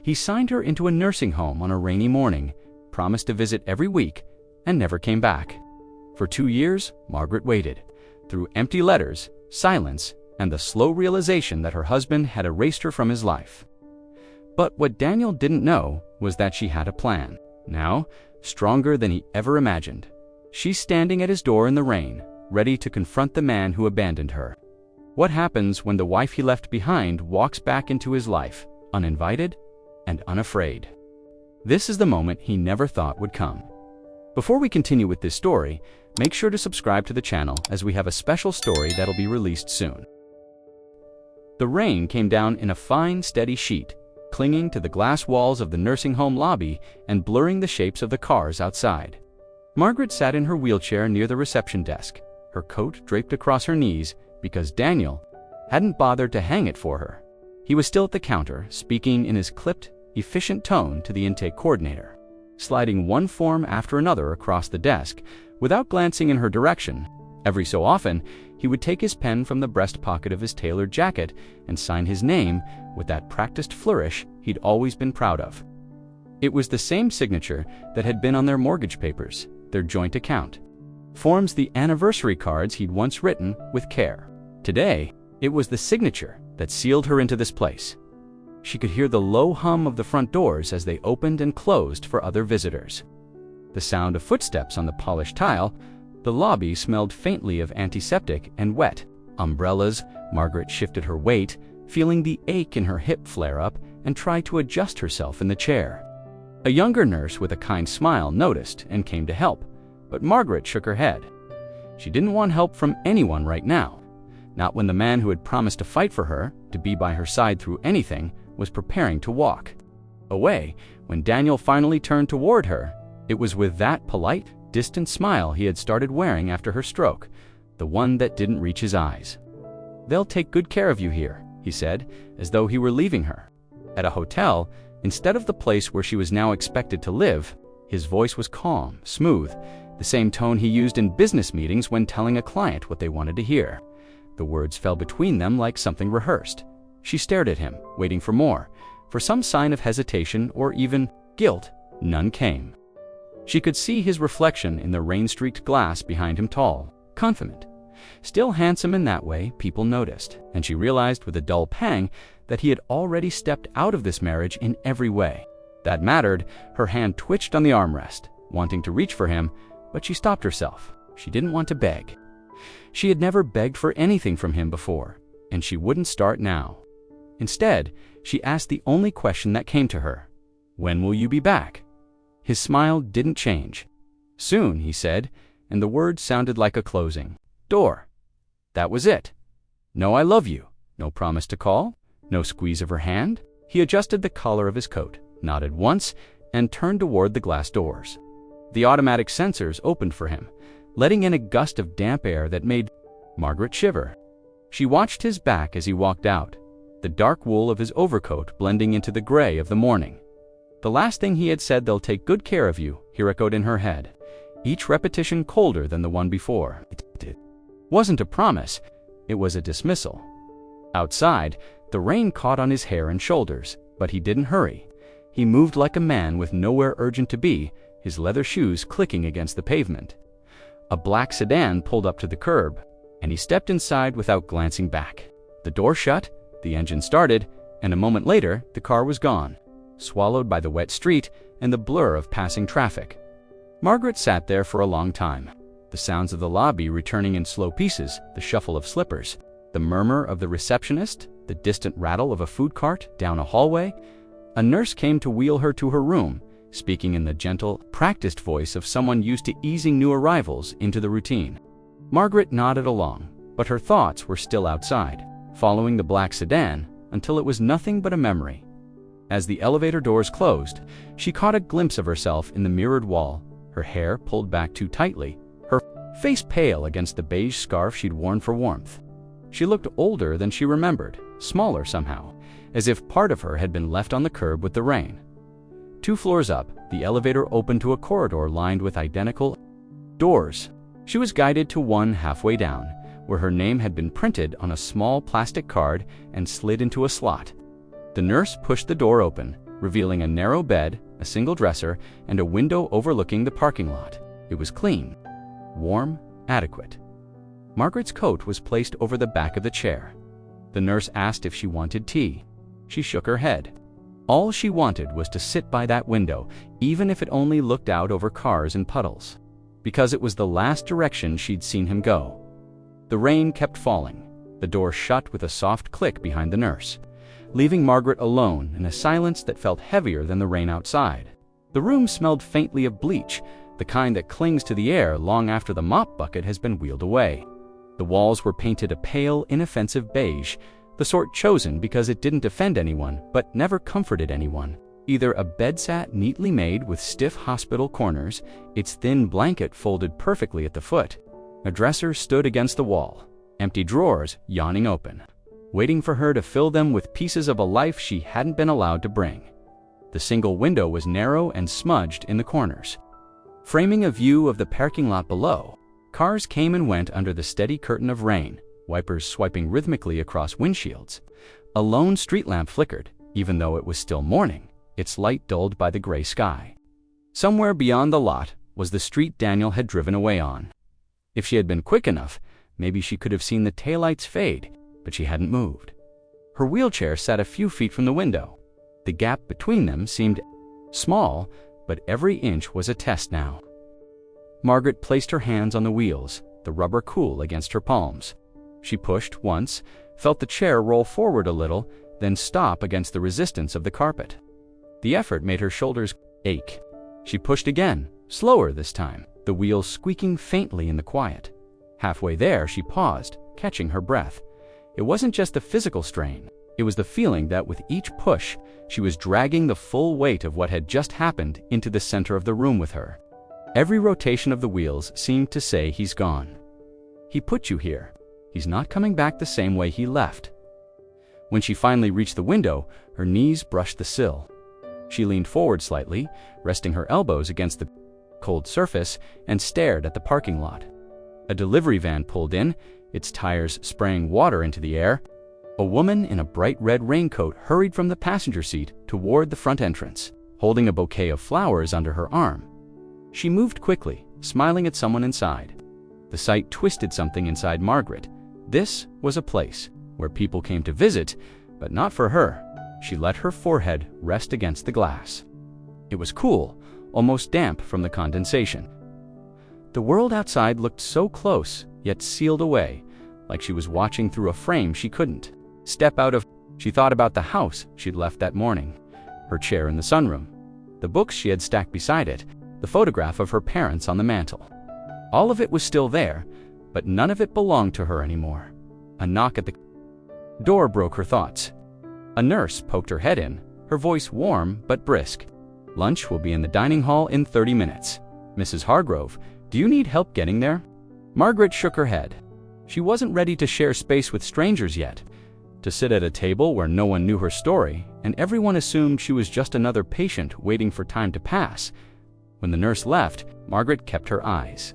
He signed her into a nursing home on a rainy morning, promised to visit every week, and never came back. For 2 years, Margaret waited, through empty letters, silence, and the slow realization that her husband had erased her from his life. But what Daniel didn't know was that she had a plan. Now, stronger than he ever imagined. She's standing at his door in the rain, ready to confront the man who abandoned her. What happens when the wife he left behind walks back into his life, uninvited and unafraid? This is the moment he never thought would come. Before we continue with this story, make sure to subscribe to the channel as we have a special story that'll be released soon. The rain came down in a fine, steady sheet, clinging to the glass walls of the nursing home lobby and blurring the shapes of the cars outside. Margaret sat in her wheelchair near the reception desk, her coat draped across her knees because Daniel hadn't bothered to hang it for her. He was still at the counter, speaking in his clipped, efficient tone to the intake coordinator, sliding one form after another across the desk without glancing in her direction. Every so often, he would take his pen from the breast pocket of his tailored jacket and sign his name with that practiced flourish he'd always been proud of. It was the same signature that had been on their mortgage papers, their joint account, forms the anniversary cards he'd once written with care. Today, it was the signature that sealed her into this place. She could hear the low hum of the front doors as they opened and closed for other visitors. The sound of footsteps on the polished tile. The lobby smelled faintly of antiseptic and wet umbrellas. Margaret shifted her weight, feeling the ache in her hip flare up, and tried to adjust herself in the chair. A younger nurse with a kind smile noticed and came to help, but Margaret shook her head. She didn't want help from anyone right now, not when the man who had promised to fight for her, to be by her side through anything, was preparing to walk away. When Daniel finally turned toward her, it was with that polite, distant smile he had started wearing after her stroke, the one that didn't reach his eyes. "They'll take good care of you here," he said, as though he were leaving her. At a hotel, instead of the place where she was now expected to live, his voice was calm, smooth, the same tone he used in business meetings when telling a client what they wanted to hear. The words fell between them like something rehearsed. She stared at him, waiting for more, for some sign of hesitation or even guilt. None came. She could see his reflection in the rain-streaked glass behind him, tall, confident, still handsome in that way people noticed, and she realized with a dull pang that he had already stepped out of this marriage in every way. That mattered. Her hand twitched on the armrest, wanting to reach for him, but she stopped herself. She didn't want to beg. She had never begged for anything from him before, and she wouldn't start now. Instead, she asked the only question that came to her. "When will you be back?" His smile didn't change. "Soon," he said, and the words sounded like a closing door. That was it. No "I love you," no promise to call, no squeeze of her hand. He adjusted the collar of his coat, nodded once, and turned toward the glass doors. The automatic sensors opened for him, letting in a gust of damp air that made Margaret shiver. She watched his back as he walked out, the dark wool of his overcoat blending into the gray of the morning. The last thing he had said, "They'll take good care of you," he echoed in her head, each repetition colder than the one before. It wasn't a promise, it was a dismissal. Outside, the rain caught on his hair and shoulders, but he didn't hurry. He moved like a man with nowhere urgent to be, his leather shoes clicking against the pavement. A black sedan pulled up to the curb, and he stepped inside without glancing back. The door shut, the engine started, and a moment later, the car was gone, swallowed by the wet street and the blur of passing traffic. Margaret sat there for a long time, the sounds of the lobby returning in slow pieces, the shuffle of slippers, the murmur of the receptionist, the distant rattle of a food cart down a hallway. A nurse came to wheel her to her room, speaking in the gentle, practiced voice of someone used to easing new arrivals into the routine. Margaret nodded along, but her thoughts were still outside, following the black sedan until it was nothing but a memory. As the elevator doors closed, she caught a glimpse of herself in the mirrored wall, her hair pulled back too tightly, her face pale against the beige scarf she'd worn for warmth. She looked older than she remembered, smaller somehow, as if part of her had been left on the curb with the rain. 2 floors up, the elevator opened to a corridor lined with identical doors. She was guided to one halfway down, where her name had been printed on a small plastic card and slid into a slot. The nurse pushed the door open, revealing a narrow bed, a single dresser, and a window overlooking the parking lot. It was clean, warm, adequate. Margaret's coat was placed over the back of the chair. The nurse asked if she wanted tea. She shook her head. All she wanted was to sit by that window, even if it only looked out over cars and puddles, because it was the last direction she'd seen him go. The rain kept falling. The door shut with a soft click behind the nurse, leaving Margaret alone in a silence that felt heavier than the rain outside. The room smelled faintly of bleach, the kind that clings to the air long after the mop bucket has been wheeled away. The walls were painted a pale, inoffensive beige, the sort chosen because it didn't offend anyone but never comforted anyone. Either a bed sat neatly made with stiff hospital corners, its thin blanket folded perfectly at the foot. A dresser stood against the wall, empty drawers yawning open, waiting for her to fill them with pieces of a life she hadn't been allowed to bring. The single window was narrow and smudged in the corners, framing a view of the parking lot below. Cars came and went under the steady curtain of rain, wipers swiping rhythmically across windshields. A lone street lamp flickered, even though it was still morning, its light dulled by the gray sky. Somewhere beyond the lot was the street Daniel had driven away on. If she had been quick enough, maybe she could have seen the taillights fade, but she hadn't moved. Her wheelchair sat a few feet from the window. The gap between them seemed small, but every inch was a test now. Margaret placed her hands on the wheels, the rubber cool against her palms. She pushed once, felt the chair roll forward a little, then stop against the resistance of the carpet. The effort made her shoulders ache. She pushed again, slower this time, the wheels squeaking faintly in the quiet. Halfway there, she paused, catching her breath. It wasn't just the physical strain. It was the feeling that with each push, she was dragging the full weight of what had just happened into the center of the room with her. Every rotation of the wheels seemed to say he's gone. He put you here. He's not coming back the same way he left. When she finally reached the window, her knees brushed the sill. She leaned forward slightly, resting her elbows against the cold surface, and stared at the parking lot. A delivery van pulled in, its tires spraying water into the air. A woman in a bright red raincoat hurried from the passenger seat toward the front entrance, holding a bouquet of flowers under her arm. She moved quickly, smiling at someone inside. The sight twisted something inside Margaret. This was a place where people came to visit, but not for her. She let her forehead rest against the glass. It was cool, almost damp from the condensation. The world outside looked so close, yet sealed away, like she was watching through a frame she couldn't step out of. She thought about the house she'd left that morning, her chair in the sunroom, the books she had stacked beside it, the photograph of her parents on the mantel. All of it was still there, but none of it belonged to her anymore. A knock at the door broke her thoughts. A nurse poked her head in, her voice warm but brisk. "Lunch will be in the dining hall in 30 minutes. Mrs. Hargrove, do you need help getting there?" Margaret shook her head. She wasn't ready to share space with strangers yet, to sit at a table where no one knew her story, and everyone assumed she was just another patient waiting for time to pass. When the nurse left, Margaret kept her eyes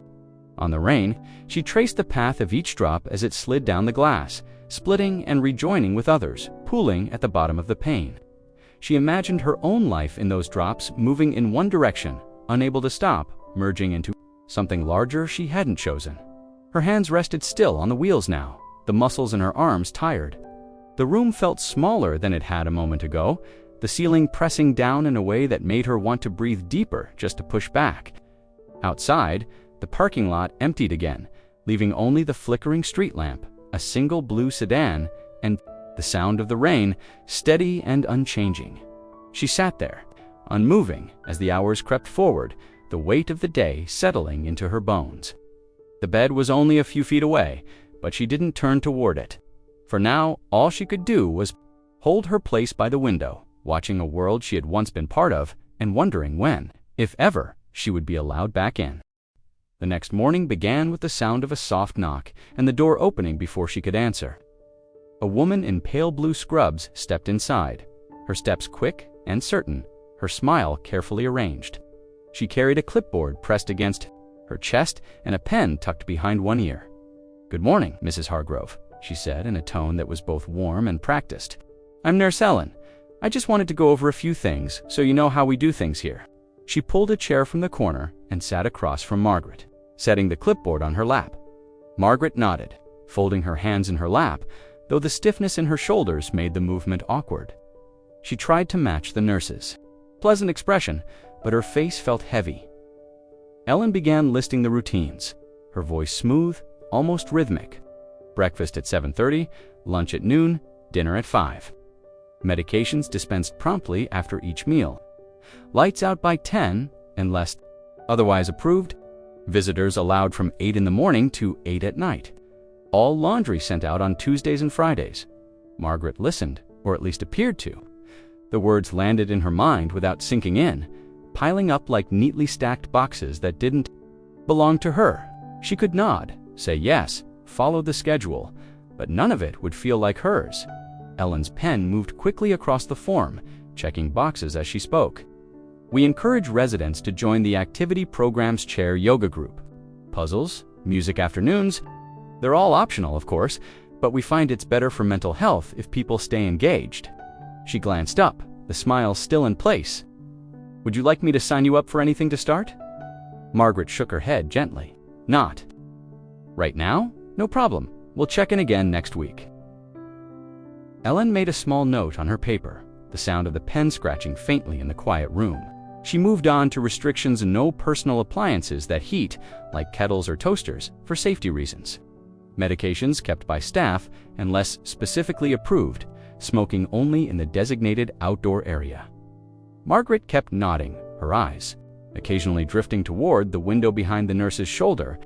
on the rain. She traced the path of each drop as it slid down the glass, splitting and rejoining with others, pooling at the bottom of the pane. She imagined her own life in those drops, moving in one direction, unable to stop, merging into something larger she hadn't chosen. Her hands rested still on the wheels now, the muscles in her arms tired. The room felt smaller than it had a moment ago, the ceiling pressing down in a way that made her want to breathe deeper just to push back. Outside, the parking lot emptied again, leaving only the flickering street lamp, a single blue sedan, and the sound of the rain, steady and unchanging. She sat there, unmoving as the hours crept forward, the weight of the day settling into her bones. The bed was only a few feet away, but she didn't turn toward it. For now, all she could do was hold her place by the window, watching a world she had once been part of and wondering when, if ever, she would be allowed back in. The next morning began with the sound of a soft knock and the door opening before she could answer. A woman in pale blue scrubs stepped inside, her steps quick and certain, her smile carefully arranged. She carried a clipboard pressed against her chest and a pen tucked behind one ear. "Good morning, Mrs. Hargrove," she said in a tone that was both warm and practiced. "I'm Nurse Ellen. I just wanted to go over a few things so you know how we do things here." She pulled a chair from the corner and sat across from Margaret, setting the clipboard on her lap. Margaret nodded, folding her hands in her lap, though the stiffness in her shoulders made the movement awkward. She tried to match the nurse's pleasant expression, but her face felt heavy. Ellen began listing the routines, her voice smooth, almost rhythmic. Breakfast at 7:30, lunch at noon, dinner at 5. Medications dispensed promptly after each meal. Lights out by 10, unless otherwise approved. Visitors allowed from 8 in the morning to 8 at night. All laundry sent out on Tuesdays and Fridays. Margaret listened, or at least appeared to. The words landed in her mind without sinking in, piling up like neatly stacked boxes that didn't belong to her. She could nod, say yes, follow the schedule, but none of it would feel like hers. Ellen's pen moved quickly across the form, checking boxes as she spoke. "We encourage residents to join the activity program's chair yoga group. Puzzles, music afternoons, they're all optional, of course, but we find it's better for mental health if people stay engaged." She glanced up, the smile still in place. "Would you like me to sign you up for anything to start?" Margaret shook her head gently. "Not right now? No problem. We'll check in again next week." Ellen made a small note on her paper, the sound of the pen scratching faintly in the quiet room. She moved on to restrictions and no personal appliances that heat, like kettles or toasters, for safety reasons. Medications kept by staff and less specifically approved, smoking only in the designated outdoor area. Margaret kept nodding, her eyes occasionally drifting toward the window behind the nurse's shoulder.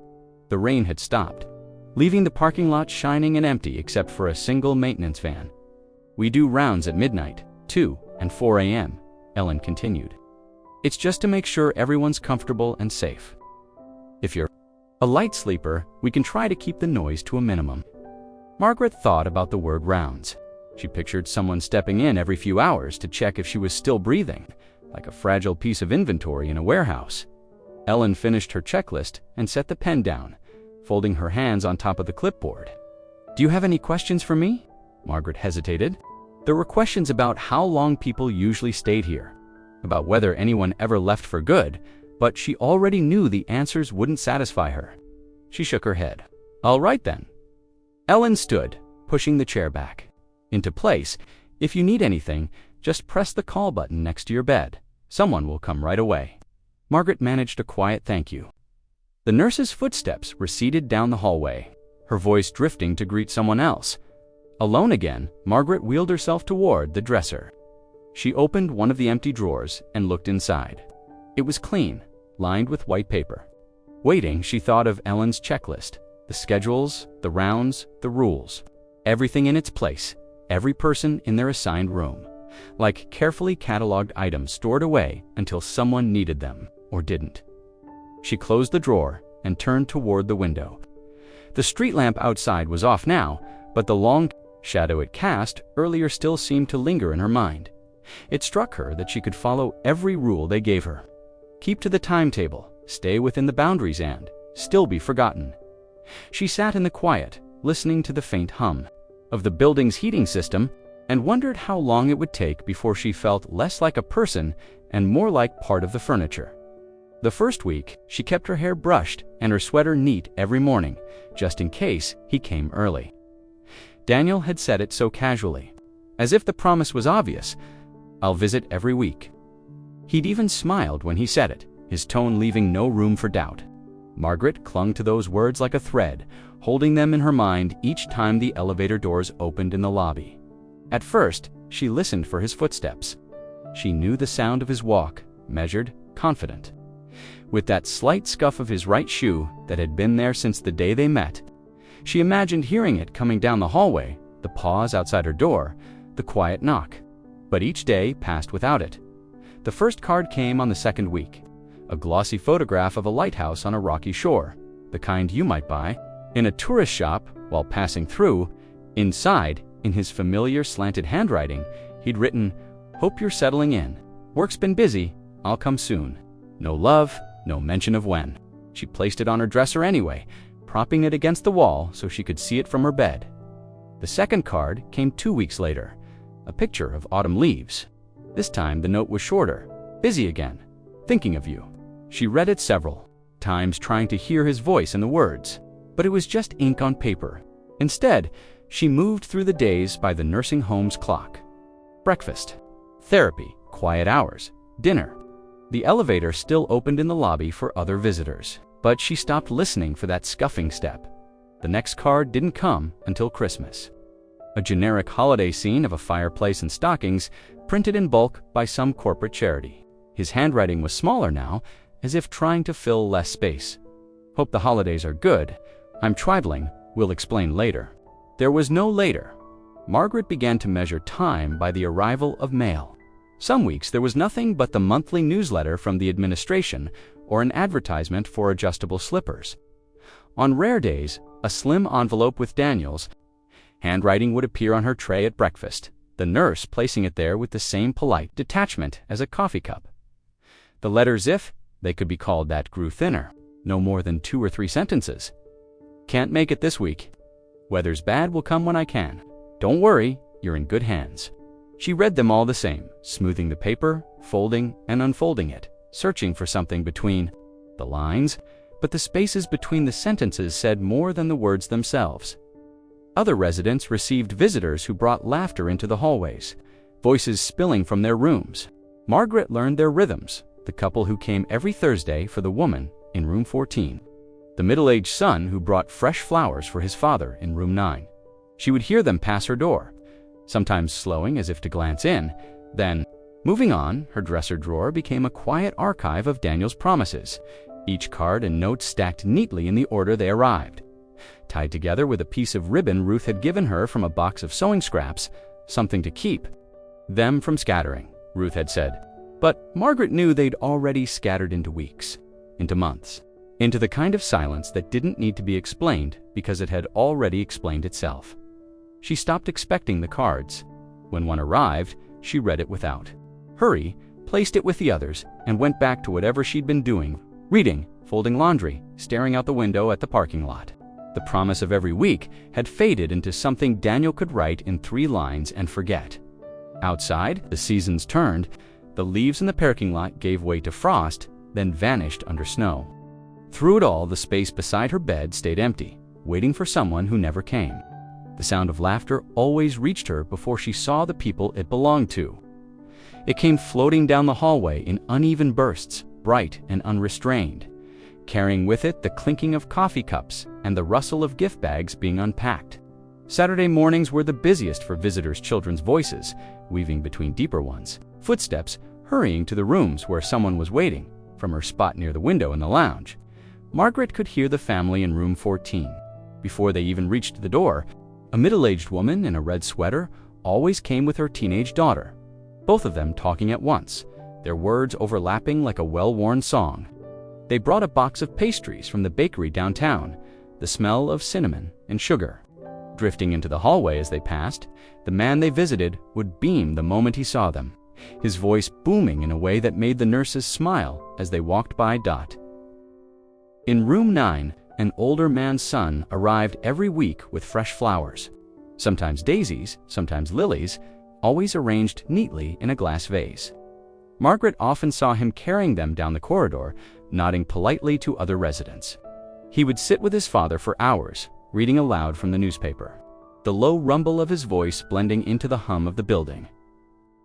The rain had stopped, leaving the parking lot shining and empty except for a single maintenance van. "We do rounds at midnight, 2 and 4 a.m., Ellen continued. "It's just to make sure everyone's comfortable and safe. If you're a light sleeper, we can try to keep the noise to a minimum." Margaret thought about the word rounds. She pictured someone stepping in every few hours to check if she was still breathing, like a fragile piece of inventory in a warehouse. Ellen finished her checklist and set the pen down, folding her hands on top of the clipboard. "Do you have any questions for me?" Margaret hesitated. There were questions about how long people usually stayed here, about whether anyone ever left for good, but she already knew the answers wouldn't satisfy her. She shook her head. "All right then." Ellen stood, pushing the chair back into place. "If you need anything, just press the call button next to your bed. Someone will come right away." Margaret managed a quiet thank you. The nurse's footsteps receded down the hallway, her voice drifting to greet someone else. Alone again, Margaret wheeled herself toward the dresser. She opened one of the empty drawers and looked inside. It was clean, lined with white paper. Waiting, she thought of Ellen's checklist, the schedules, the rounds, the rules. Everything in its place, every person in their assigned room, like carefully cataloged items stored away until someone needed them or didn't. She closed the drawer and turned toward the window. The street lamp outside was off now, but the long shadow it cast earlier still seemed to linger in her mind. It struck her that she could follow every rule they gave her. Keep to the timetable, stay within the boundaries, and still be forgotten. She sat in the quiet, listening to the faint hum of the building's heating system, and wondered how long it would take before she felt less like a person and more like part of the furniture. The first week, she kept her hair brushed and her sweater neat every morning, just in case he came early. Daniel had said it so casually, as if the promise was obvious, "I'll visit every week." He'd even smiled when he said it, his tone leaving no room for doubt. Margaret clung to those words like a thread, holding them in her mind each time the elevator doors opened in the lobby. At first, she listened for his footsteps. She knew the sound of his walk, measured, confident. With that slight scuff of his right shoe that had been there since the day they met, she imagined hearing it coming down the hallway, the pause outside her door, the quiet knock. But each day passed without it. The first card came on the second week, a glossy photograph of a lighthouse on a rocky shore, the kind you might buy in a tourist shop while passing through. Inside, in his familiar slanted handwriting, he'd written, "Hope you're settling in. Work's been busy. I'll come soon." No love, no mention of when. She placed it on her dresser anyway, propping it against the wall so she could see it from her bed. The second card came 2 weeks later, a picture of autumn leaves. This time the note was shorter. "Busy again. Thinking of you." She read it several times, trying to hear his voice in the words, but it was just ink on paper. Instead, she moved through the days by the nursing home's clock. Breakfast, therapy, quiet hours, dinner. The elevator still opened in the lobby for other visitors, but she stopped listening for that scuffing step. The next card didn't come until Christmas. A generic holiday scene of a fireplace and stockings, printed in bulk by some corporate charity. His handwriting was smaller now, as if trying to fill less space. "Hope the holidays are good. I'm traveling. We'll explain later." There was no later. Margaret began to measure time by the arrival of mail. Some weeks there was nothing but the monthly newsletter from the administration or an advertisement for adjustable slippers. On rare days, a slim envelope with Daniel's handwriting would appear on her tray at breakfast, the nurse placing it there with the same polite detachment as a coffee cup. The letters, if they could be called that, grew thinner, no more than 2 or 3 sentences. "Can't make it this week. Weather's bad, will come when I can. Don't worry, you're in good hands." She read them all the same, smoothing the paper, folding and unfolding it, searching for something between the lines, but the spaces between the sentences said more than the words themselves. Other residents received visitors who brought laughter into the hallways, voices spilling from their rooms. Margaret learned their rhythms, the couple who came every Thursday for the woman in room 14, the middle-aged son who brought fresh flowers for his father in room 9. She would hear them pass her door, sometimes slowing as if to glance in, then, moving on. Her dresser drawer became a quiet archive of Daniel's promises, each card and note stacked neatly in the order they arrived, tied together with a piece of ribbon Ruth had given her from a box of sewing scraps, something to keep them from scattering, Ruth had said. But Margaret knew they'd already scattered into weeks, into months, into the kind of silence that didn't need to be explained because it had already explained itself. She stopped expecting the cards. When one arrived, she read it without hurry, placed it with the others, and went back to whatever she'd been doing, reading, folding laundry, staring out the window at the parking lot. The promise of every week had faded into something Daniel could write in 3 lines and forget. Outside, the seasons turned. The leaves in the parking lot gave way to frost, then vanished under snow. Through it all, the space beside her bed stayed empty, waiting for someone who never came. The sound of laughter always reached her before she saw the people it belonged to. It came floating down the hallway in uneven bursts, bright and unrestrained, carrying with it the clinking of coffee cups and the rustle of gift bags being unpacked. Saturday mornings were the busiest for visitors' children's voices, weaving between deeper ones, footsteps hurrying to the rooms where someone was waiting. From her spot near the window in the lounge, Margaret could hear the family in room 14. Before they even reached the door, a middle-aged woman in a red sweater always came with her teenage daughter, both of them talking at once, their words overlapping like a well-worn song. They brought a box of pastries from the bakery downtown, the smell of cinnamon and sugar. Drifting into the hallway as they passed, the man they visited would beam the moment he saw them, his voice booming in a way that made the nurses smile as they walked by. In room 9, an older man's son arrived every week with fresh flowers, sometimes daisies, sometimes lilies, always arranged neatly in a glass vase. Margaret often saw him carrying them down the corridor, nodding politely to other residents. He would sit with his father for hours, reading aloud from the newspaper, the low rumble of his voice blending into the hum of the building.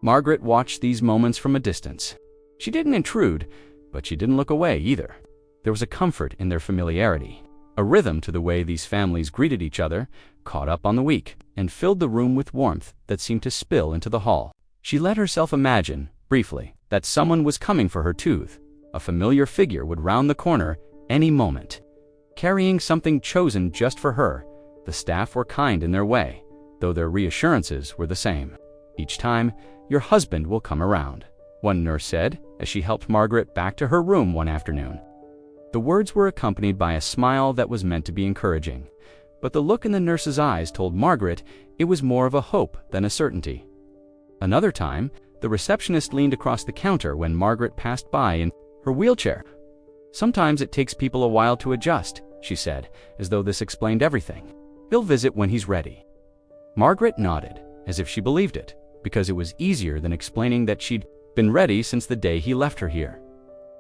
Margaret watched these moments from a distance. She didn't intrude, but she didn't look away either. There was a comfort in their familiarity, a rhythm to the way these families greeted each other, caught up on the week, and filled the room with warmth that seemed to spill into the hall. She let herself imagine, briefly, that someone was coming for her tooth. A familiar figure would round the corner any moment, carrying something chosen just for her. The staff were kind in their way, though their reassurances were the same. Each time, "Your husband will come around," one nurse said as she helped Margaret back to her room one afternoon. The words were accompanied by a smile that was meant to be encouraging, but the look in the nurse's eyes told Margaret it was more of a hope than a certainty. Another time, the receptionist leaned across the counter when Margaret passed by in her wheelchair. "Sometimes it takes people a while to adjust," she said, as though this explained everything. "He'll visit when he's ready." Margaret nodded, as if she believed it, because it was easier than explaining that she'd been ready since the day he left her here.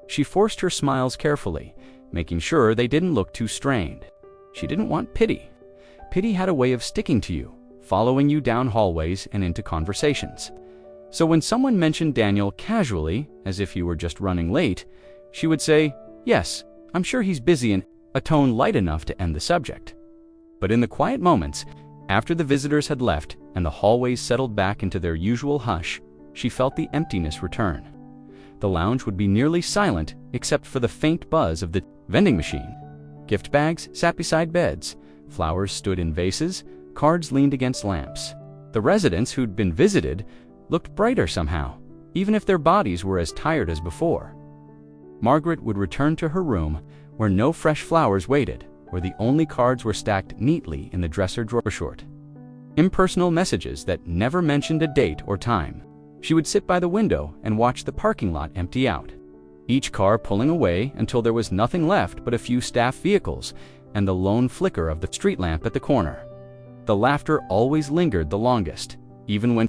She forced her smiles carefully, making sure they didn't look too strained. She didn't want pity. Pity had a way of sticking to you, following you down hallways and into conversations. So when someone mentioned Daniel casually, as if you were just running late, she would say, "Yes, I'm sure he's busy," in a tone light enough to end the subject. But in the quiet moments, after the visitors had left and the hallways settled back into their usual hush, she felt the emptiness return. The lounge would be nearly silent except for the faint buzz of the vending machine. Gift bags sat beside beds, flowers stood in vases, cards leaned against lamps. The residents who'd been visited looked brighter somehow, even if their bodies were as tired as before. Margaret would return to her room, where no fresh flowers waited, where the only cards were stacked neatly in the dresser drawer. Short, impersonal messages that never mentioned a date or time. She would sit by the window and watch the parking lot empty out, each car pulling away until there was nothing left but a few staff vehicles and the lone flicker of the street lamp at the corner. The laughter always lingered the longest, even when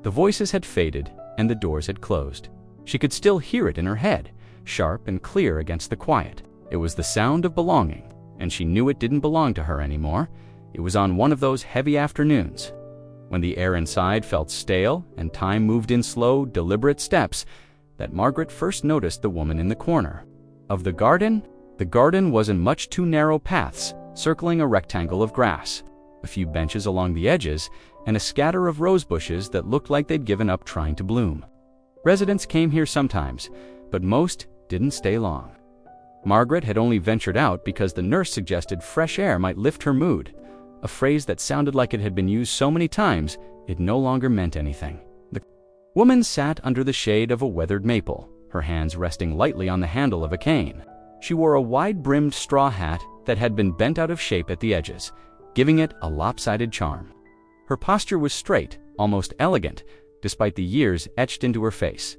the voices had faded and the doors had closed. She could still hear it in her head, sharp and clear against the quiet. It was the sound of belonging, and she knew it didn't belong to her anymore. It was on one of those heavy afternoons, when the air inside felt stale and time moved in slow, deliberate steps, that Margaret first noticed the woman in the corner. Of the garden was in much too narrow paths, circling a rectangle of grass, a few benches along the edges, and a scatter of rose bushes that looked like they'd given up trying to bloom. Residents came here sometimes, but most didn't stay long. Margaret had only ventured out because the nurse suggested fresh air might lift her mood, a phrase that sounded like it had been used so many times it no longer meant anything. The woman sat under the shade of a weathered maple, her hands resting lightly on the handle of a cane. She wore a wide-brimmed straw hat that had been bent out of shape at the edges, giving it a lopsided charm. Her posture was straight, almost elegant, despite the years etched into her face.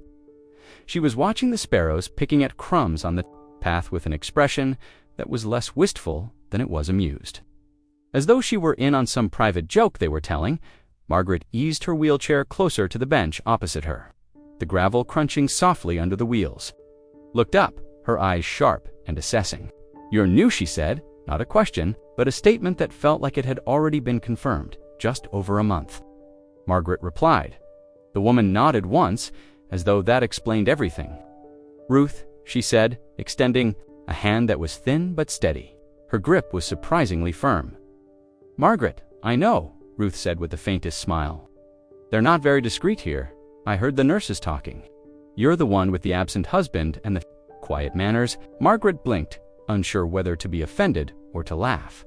She was watching the sparrows picking at crumbs on the path with an expression that was less wistful than it was amused. As though she were in on some private joke they were telling, Margaret eased her wheelchair closer to the bench opposite her, the gravel crunching softly under the wheels. Looked up, her eyes sharp and assessing. "You're new," she said, not a question, but a statement that felt like it had already been confirmed, just over a month. Margaret replied. The woman nodded once, as though that explained everything. "Ruth," she said, extending a hand that was thin but steady. Her grip was surprisingly firm. "Margaret, I know," Ruth said with the faintest smile. "They're not very discreet here. I heard the nurses talking. You're the one with the absent husband and the quiet manners." Margaret blinked, unsure whether to be offended or to laugh.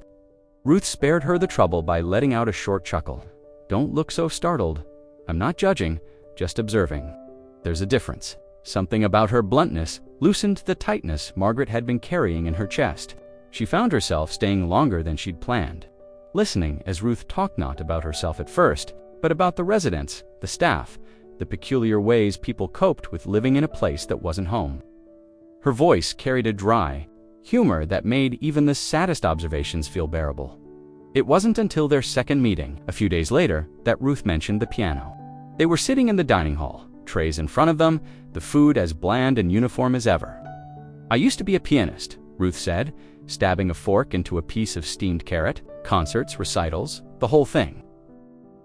Ruth spared her the trouble by letting out a short chuckle. "Don't look so startled. I'm not judging, just observing. There's a difference." Something about her bluntness loosened the tightness Margaret had been carrying in her chest. She found herself staying longer than she'd planned, listening as Ruth talked not about herself at first, but about the residents, the staff, the peculiar ways people coped with living in a place that wasn't home. Her voice carried a dry humor that made even the saddest observations feel bearable. It wasn't until their second meeting, a few days later, that Ruth mentioned the piano. They were sitting in the dining hall, trays in front of them, the food as bland and uniform as ever. "I used to be a pianist," Ruth said, stabbing a fork into a piece of steamed carrot. "Concerts, recitals, the whole thing.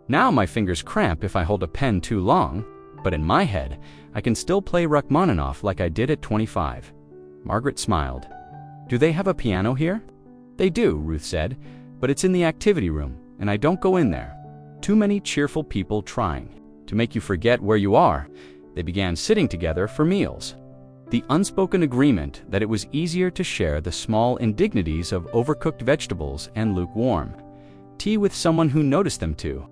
Now my fingers cramp if I hold a pen too long, but in my head, I can still play Rachmaninoff like I did at 25. Margaret smiled. "Do they have a piano here?" "They do," Ruth said, "but it's in the activity room, and I don't go in there. Too many cheerful people trying to make you forget where you are." They began sitting together for meals. The unspoken agreement that it was easier to share the small indignities of overcooked vegetables and lukewarm tea with someone who noticed them too.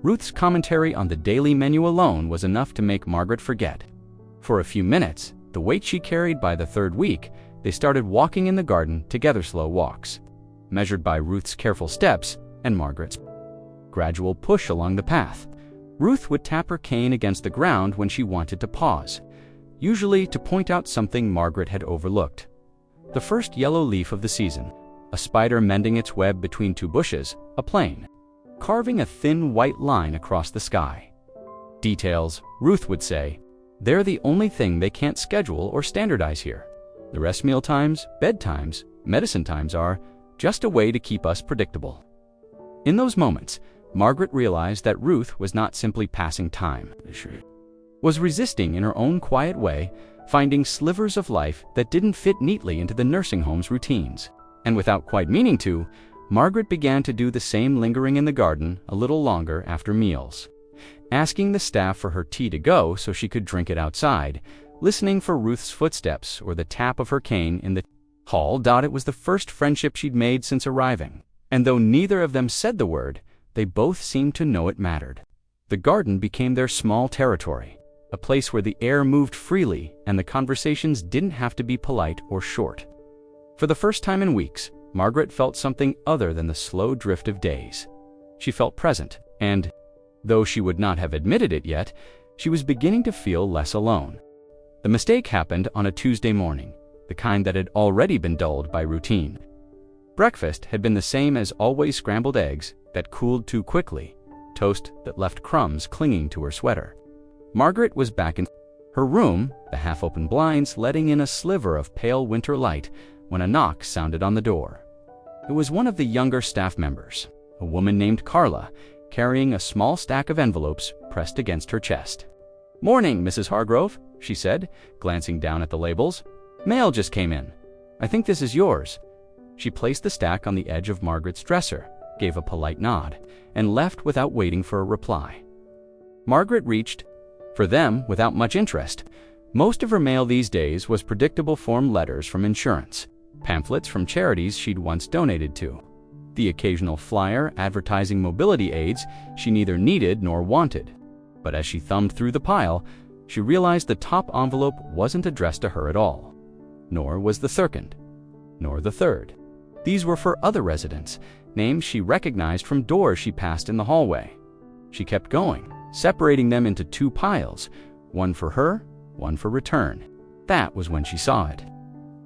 Ruth's commentary on the daily menu alone was enough to make Margaret forget. For a few minutes, the weight she carried by the third week, they started walking in the garden together, slow walks, measured by Ruth's careful steps and Margaret's gradual push along the path. Ruth would tap her cane against the ground when she wanted to pause, usually to point out something Margaret had overlooked. The first yellow leaf of the season, a spider mending its web between two bushes, a plane, carving a thin white line across the sky. Details, Ruth would say, they're the only thing they can't schedule or standardize here. The rest meal times, bedtimes, medicine times are just a way to keep us predictable. In those moments, Margaret realized that Ruth was not simply passing time, was resisting in her own quiet way, finding slivers of life that didn't fit neatly into the nursing home's routines. And without quite meaning to, Margaret began to do the same, lingering in the garden a little longer after meals, asking the staff for her tea to go so she could drink it outside, listening for Ruth's footsteps or the tap of her cane in the hall. It was the first friendship she'd made since arriving, and though neither of them said the word, they both seemed to know it mattered. The garden became their small territory, a place where the air moved freely and the conversations didn't have to be polite or short. For the first time in weeks, Margaret felt something other than the slow drift of days. She felt present, and, though she would not have admitted it yet, she was beginning to feel less alone. The mistake happened on a Tuesday morning, the kind that had already been dulled by routine. Breakfast had been the same as always: scrambled eggs that cooled too quickly, toast that left crumbs clinging to her sweater. Margaret was back in her room, the half-open blinds letting in a sliver of pale winter light, when a knock sounded on the door. It was one of the younger staff members, a woman named Carla, carrying a small stack of envelopes pressed against her chest. "Morning, Mrs. Hargrove," she said, glancing down at the labels. "Mail just came in. I think this is yours." She placed the stack on the edge of Margaret's dresser, gave a polite nod, and left without waiting for a reply. Margaret reached for them without much interest. Most of her mail these days was predictable form letters from insurance, pamphlets from charities she'd once donated to, the occasional flyer advertising mobility aids she neither needed nor wanted. But as she thumbed through the pile, she realized the top envelope wasn't addressed to her at all, nor was the second, nor the third. These were for other residents, names she recognized from doors she passed in the hallway. She kept going, separating them into two piles, one for her, one for return. That was when she saw it.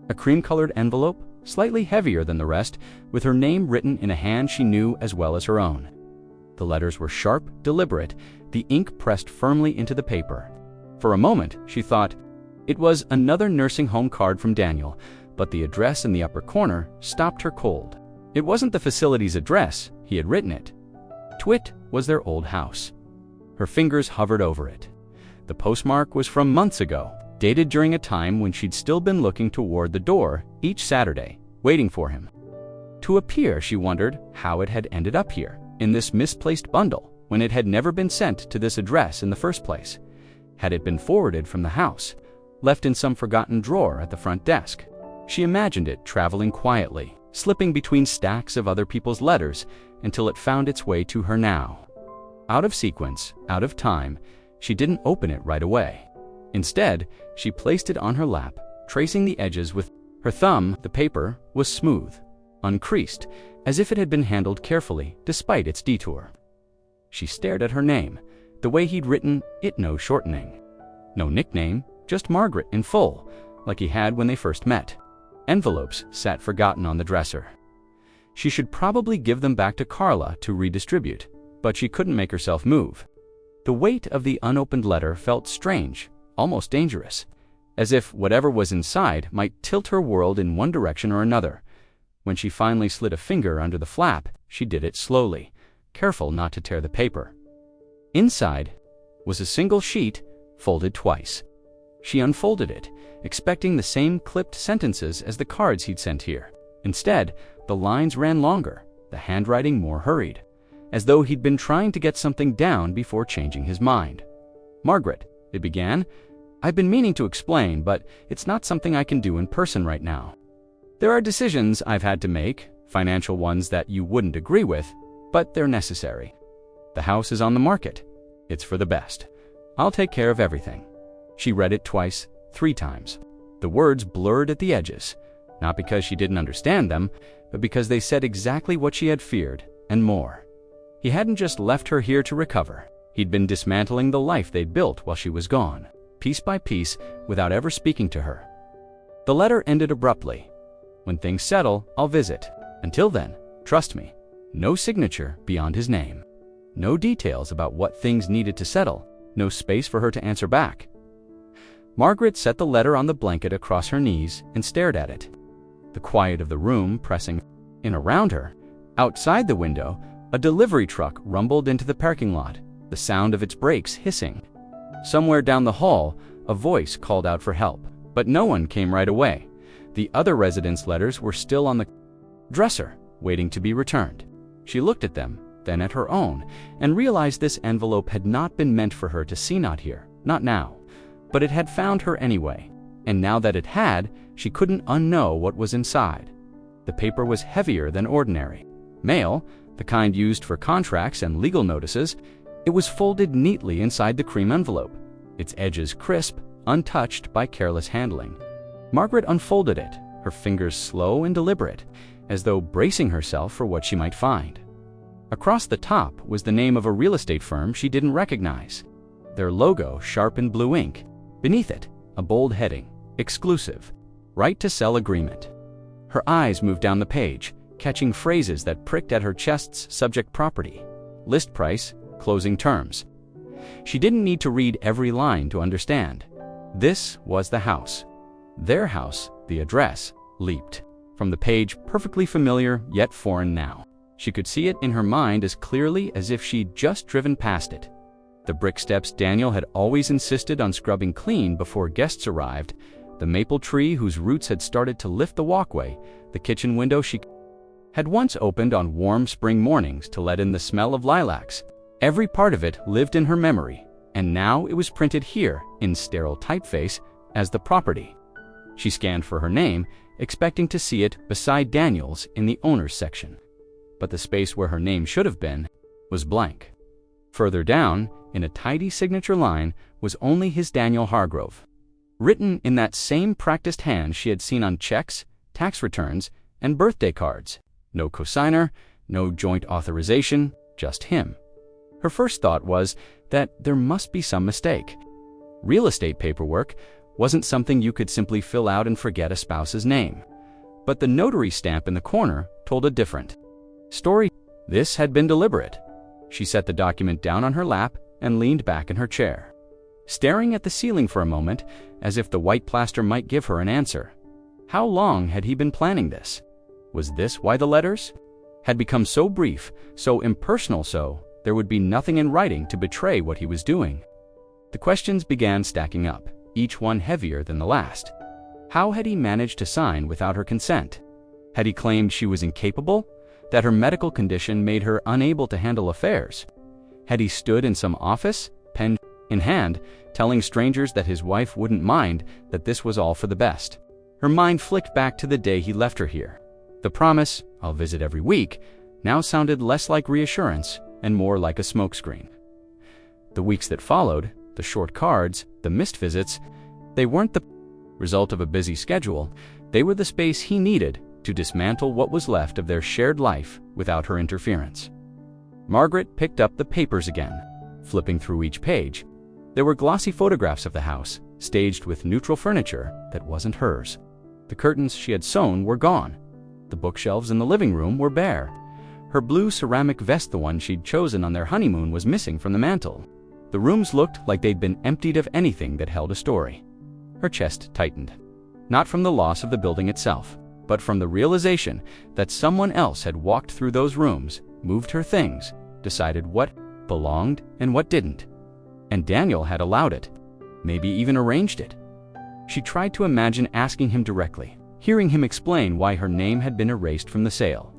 A cream-colored envelope, slightly heavier than the rest, with her name written in a hand she knew as well as her own. The letters were sharp, deliberate, the ink pressed firmly into the paper. For a moment, she thought it was another nursing home card from Daniel, but the address in the upper corner stopped her cold. It wasn't the facility's address, he had written it. Twit was their old house. Her fingers hovered over it. The postmark was from months ago, dated during a time when she'd still been looking toward the door each Saturday, waiting for him to appear. She wondered how it had ended up here, in this misplaced bundle, when it had never been sent to this address in the first place. Had it been forwarded from the house, left in some forgotten drawer at the front desk? She imagined it traveling quietly, slipping between stacks of other people's letters until it found its way to her now. Out of sequence, out of time, she didn't open it right away. Instead, she placed it on her lap, tracing the edges with her thumb. The paper was smooth, uncreased, as if it had been handled carefully despite its detour. She stared at her name, the way he'd written it, no shortening. No nickname, just Margaret in full, like he had when they first met. Envelopes sat forgotten on the dresser. She should probably give them back to Carla to redistribute, but she couldn't make herself move. The weight of the unopened letter felt strange, almost dangerous, as if whatever was inside might tilt her world in one direction or another. When she finally slid a finger under the flap, she did it slowly, careful not to tear the paper. Inside was a single sheet, folded twice. She unfolded it, expecting the same clipped sentences as the cards he'd sent here. Instead, the lines ran longer, the handwriting more hurried, as though he'd been trying to get something down before changing his mind. "Margaret," it began, "I've been meaning to explain, but it's not something I can do in person right now. There are decisions I've had to make, financial ones that you wouldn't agree with, but they're necessary. The house is on the market. It's for the best. I'll take care of everything." She read it twice, 3 times. The words blurred at the edges, not because she didn't understand them, but because they said exactly what she had feared, and more. He hadn't just left her here to recover. He'd been dismantling the life they'd built while she was gone, piece by piece, without ever speaking to her. The letter ended abruptly. "When things settle, I'll visit. Until then, trust me." No signature beyond his name. No details about what things needed to settle. no space for her to answer back. Margaret set the letter on the blanket across her knees and stared at it, the quiet of the room pressing in around her. Outside the window, a delivery truck rumbled into the parking lot, the sound of its brakes hissing. Somewhere down the hall, a voice called out for help, but no one came right away. The other residents' letters were still on the dresser, waiting to be returned. She looked at them, then at her own, and realized this envelope had not been meant for her to see. Not here, not now. But it had found her anyway, and now that it had, she couldn't unknow what was inside. The paper was heavier than ordinary. Mail, the kind used for contracts and legal notices, it was folded neatly inside the cream envelope, its edges crisp, untouched by careless handling. Margaret unfolded it, her fingers slow and deliberate, as though bracing herself for what she might find. Across the top was the name of a real estate firm she didn't recognize, their logo sharp in blue ink. Beneath it, a bold heading, exclusive, right to sell agreement. Her eyes moved down the page, catching phrases that pricked at her chest's subject property. List price, closing terms. She didn't need to read every line to understand. This was the house. Their house, the address, leaped from the page, perfectly familiar yet foreign now. She could see it in her mind as clearly as if she'd just driven past it. The brick steps Daniel had always insisted on scrubbing clean before guests arrived, the maple tree whose roots had started to lift the walkway, the kitchen window she had once opened on warm spring mornings to let in the smell of lilacs. Every part of it lived in her memory, and now it was printed here in sterile typeface as the property. She scanned for her name, expecting to see it beside Daniel's in the owner's section. But the space where her name should have been was blank. Further down, in a tidy signature line, was only his Daniel Hargrove, written in that same practiced hand she had seen on checks, tax returns, and birthday cards. No cosigner, no joint authorization, just him. Her first thought was that there must be some mistake. Real estate paperwork wasn't something you could simply fill out and forget a spouse's name. But the notary stamp in the corner told a different story. This had been deliberate. She set the document down on her lap and leaned back in her chair, staring at the ceiling for a moment as if the white plaster might give her an answer. How long had he been planning this? Was this why the letters had become so brief, so impersonal, so there would be nothing in writing to betray what he was doing? The questions began stacking up, each one heavier than the last. How had he managed to sign without her consent? Had he claimed she was incapable, that her medical condition made her unable to handle affairs? Had he stood in some office, pen in hand, telling strangers that his wife wouldn't mind, that this was all for the best? Her mind flicked back to the day he left her here. The promise, "I'll visit every week," now sounded less like reassurance and more like a smokescreen. The weeks that followed, the short cards, the missed visits, they weren't the result of a busy schedule. They were the space he needed to dismantle what was left of their shared life without her interference. Margaret picked up the papers again, flipping through each page. There were glossy photographs of the house, staged with neutral furniture that wasn't hers. The curtains she had sewn were gone. The bookshelves in the living room were bare. Her blue ceramic vest, the one she'd chosen on their honeymoon, was missing from the mantel. The rooms looked like they'd been emptied of anything that held a story. Her chest tightened, not from the loss of the building itself, but from the realization that someone else had walked through those rooms, moved her things, decided what belonged and what didn't. And Daniel had allowed it, maybe even arranged it. She tried to imagine asking him directly, hearing him explain why her name had been erased from the sale.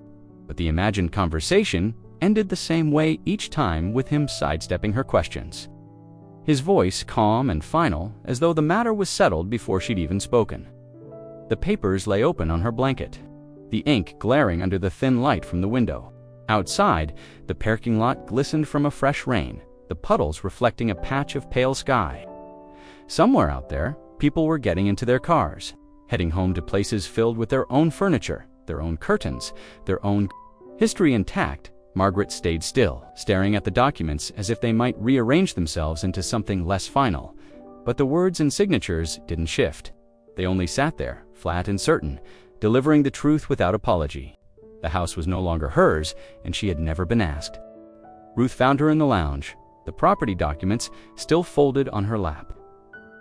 But the imagined conversation ended the same way each time, with him sidestepping her questions. His voice calm and final, as though the matter was settled before she'd even spoken. The papers lay open on her blanket, the ink glaring under the thin light from the window. Outside, the parking lot glistened from a fresh rain, the puddles reflecting a patch of pale sky. Somewhere out there, people were getting into their cars, heading home to places filled with their own furniture, their own curtains, their own history intact. Margaret stayed still, staring at the documents as if they might rearrange themselves into something less final. But the words and signatures didn't shift. They only sat there, flat and certain, delivering the truth without apology. The house was no longer hers, and she had never been asked. Ruth found her in the lounge, the property documents still folded on her lap.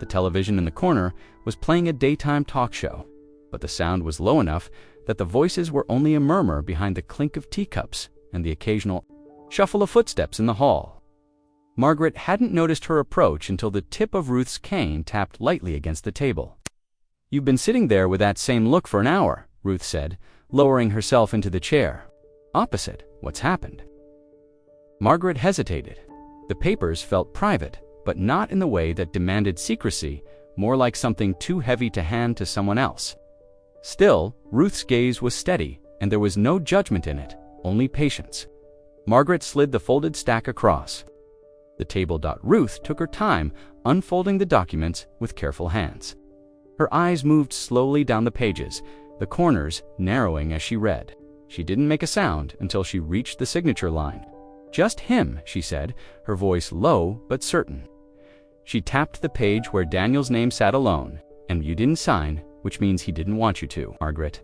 The television in the corner was playing a daytime talk show, but the sound was low enough that the voices were only a murmur behind the clink of teacups and the occasional shuffle of footsteps in the hall. Margaret hadn't noticed her approach until the tip of Ruth's cane tapped lightly against the table. "You've been sitting there with that same look for an hour," Ruth said, lowering herself into the chair opposite. "What's happened?" Margaret hesitated. The papers felt private, but not in the way that demanded secrecy, more like something too heavy to hand to someone else. Still, Ruth's gaze was steady, and there was no judgment in it, only patience. Margaret slid the folded stack across the table. Ruth took her time, unfolding the documents with careful hands. Her eyes moved slowly down the pages, the corners narrowing as she read. She didn't make a sound until she reached the signature line. "Just him," she said, her voice low but certain. She tapped the page where Daniel's name sat alone. "And you didn't sign, which means he didn't want you to." Margaret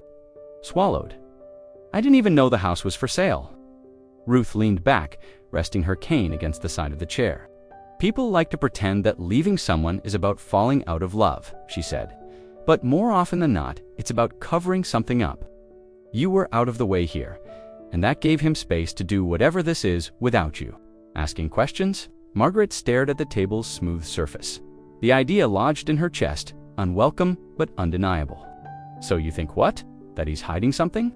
swallowed. "I didn't even know the house was for sale." Ruth leaned back, resting her cane against the side of the chair. "People like to pretend that leaving someone is about falling out of love," she said. "But more often than not, it's about covering something up. You were out of the way here, and that gave him space to do whatever this is without you." Asking questions? Margaret stared at the table's smooth surface. The idea lodged in her chest, unwelcome but undeniable. "So you think what? That he's hiding something?"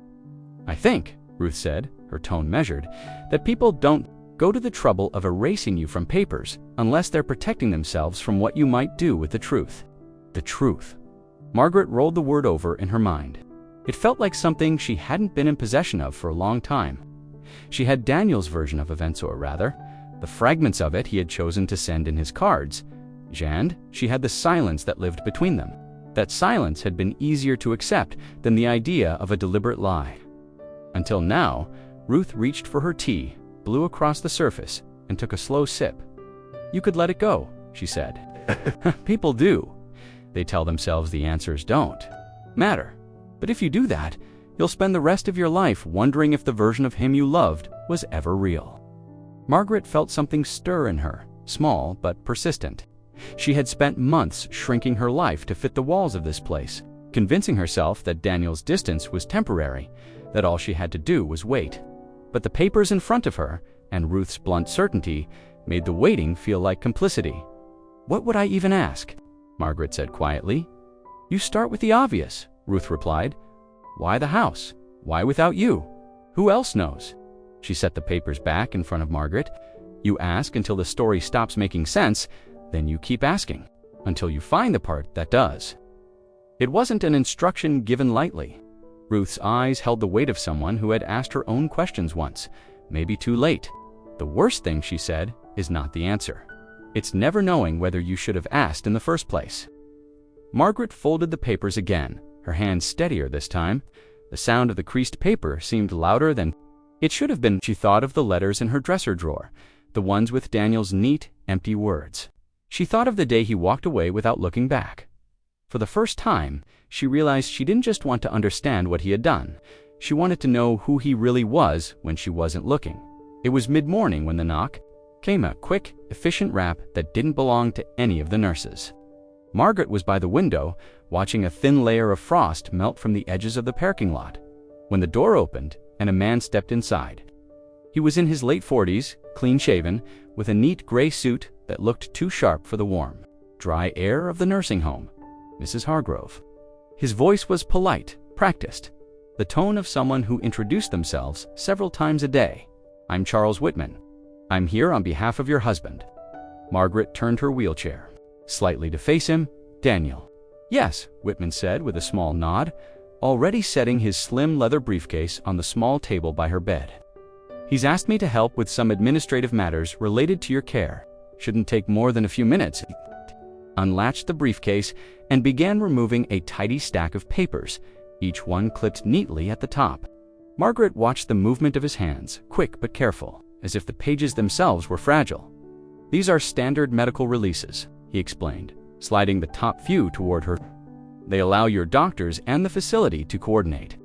"I think," Ruth said, her tone measured, "that people don't go to the trouble of erasing you from papers unless they're protecting themselves from what you might do with the truth." The truth. Margaret rolled the word over in her mind. It felt like something she hadn't been in possession of for a long time. She had Daniel's version of events, or rather, the fragments of it he had chosen to send in his cards. And she had the silence that lived between them. That silence had been easier to accept than the idea of a deliberate lie. Until now, Ruth reached for her tea, blew across the surface, and took a slow sip. "You could let it go," she said. "People do. They tell themselves the answers don't matter. But if you do that, you'll spend the rest of your life wondering if the version of him you loved was ever real." Margaret felt something stir in her, small but persistent. She had spent months shrinking her life to fit the walls of this place, convincing herself that Daniel's distance was temporary, that all she had to do was wait. But the papers in front of her, and Ruth's blunt certainty, made the waiting feel like complicity. "What would I even ask?" Margaret said quietly. "You start with the obvious," Ruth replied. "Why the house? Why without you? Who else knows?" She set the papers back in front of Margaret. "You ask until the story stops making sense, then you keep asking, until you find the part that does." It wasn't an instruction given lightly. Ruth's eyes held the weight of someone who had asked her own questions once, maybe too late. "The worst thing," she said, "is not the answer. It's never knowing whether you should have asked in the first place." Margaret folded the papers again, her hands steadier this time. The sound of the creased paper seemed louder than it should have been. She thought of the letters in her dresser drawer, the ones with Daniel's neat, empty words. She thought of the day he walked away without looking back. For the first time, she realized she didn't just want to understand what he had done. She wanted to know who he really was when she wasn't looking. It was mid-morning when the knock came, a quick, efficient rap that didn't belong to any of the nurses. Margaret was by the window, watching a thin layer of frost melt from the edges of the parking lot, when the door opened and a man stepped inside. He was in his late 40s, clean-shaven, with a neat gray suit that looked too sharp for the warm, dry air of the nursing home. Mrs. Hargrove. His voice was polite, practiced, the tone of someone who introduced themselves several times a day. "I'm Charles Whitman. I'm here on behalf of your husband." Margaret turned her wheelchair slightly to face him. "Daniel." "Yes," Whitman said with a small nod, already setting his slim leather briefcase on the small table by her bed. "He's asked me to help with some administrative matters related to your care. Shouldn't take more than a few minutes." Unlatched the briefcase and began removing a tidy stack of papers, each one clipped neatly at the top. Margaret watched the movement of his hands, quick but careful, as if the pages themselves were fragile. "These are standard medical releases," he explained, sliding the top few toward her. "They allow your doctors and the facility to coordinate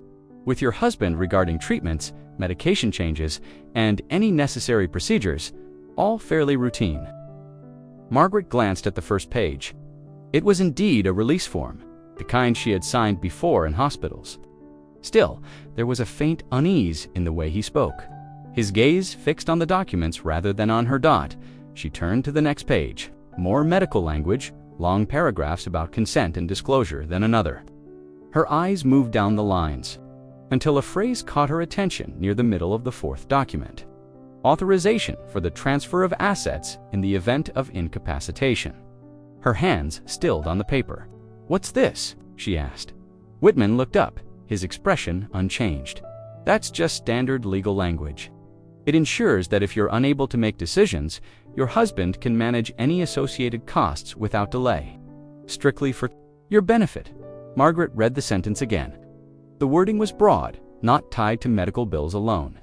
with your husband regarding treatments, medication changes, and any necessary procedures. all fairly routine. Margaret glanced at the first page. It was indeed a release form, the kind she had signed before in hospitals. Still, there was a faint unease in the way he spoke. His gaze fixed on the documents rather than on her dot. She turned to the next page. More medical language, long paragraphs about consent and disclosure, then another. Her eyes moved down the lines, until a phrase caught her attention near the middle of the fourth document. Authorization for the transfer of assets in the event of incapacitation. Her hands stilled on the paper. "What's this?" she asked. Whitman looked up, his expression unchanged. "That's just standard legal language. It ensures that if you're unable to make decisions, your husband can manage any associated costs without delay. Strictly for your benefit." Margaret read the sentence again. The wording was broad, not tied to medical bills alone.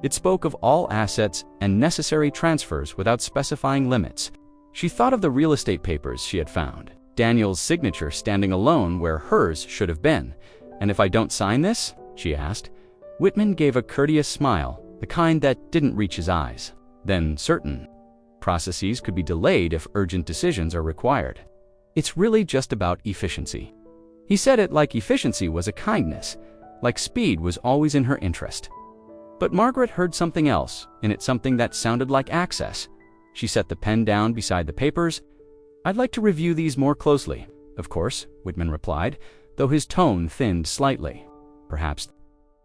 It spoke of all assets and necessary transfers without specifying limits. She thought of the real estate papers she had found, Daniel's signature standing alone where hers should have been. "And if I don't sign this?" she asked. Whitman gave a courteous smile, the kind that didn't reach his eyes. "Then certain processes could be delayed if urgent decisions are required. It's really just about efficiency." He said it like efficiency was a kindness, like speed was always in her interest. But Margaret heard something else, in it something that sounded like access. She set the pen down beside the papers. "I'd like to review these more closely." "Of course," Whitman replied, though his tone thinned slightly. "Perhaps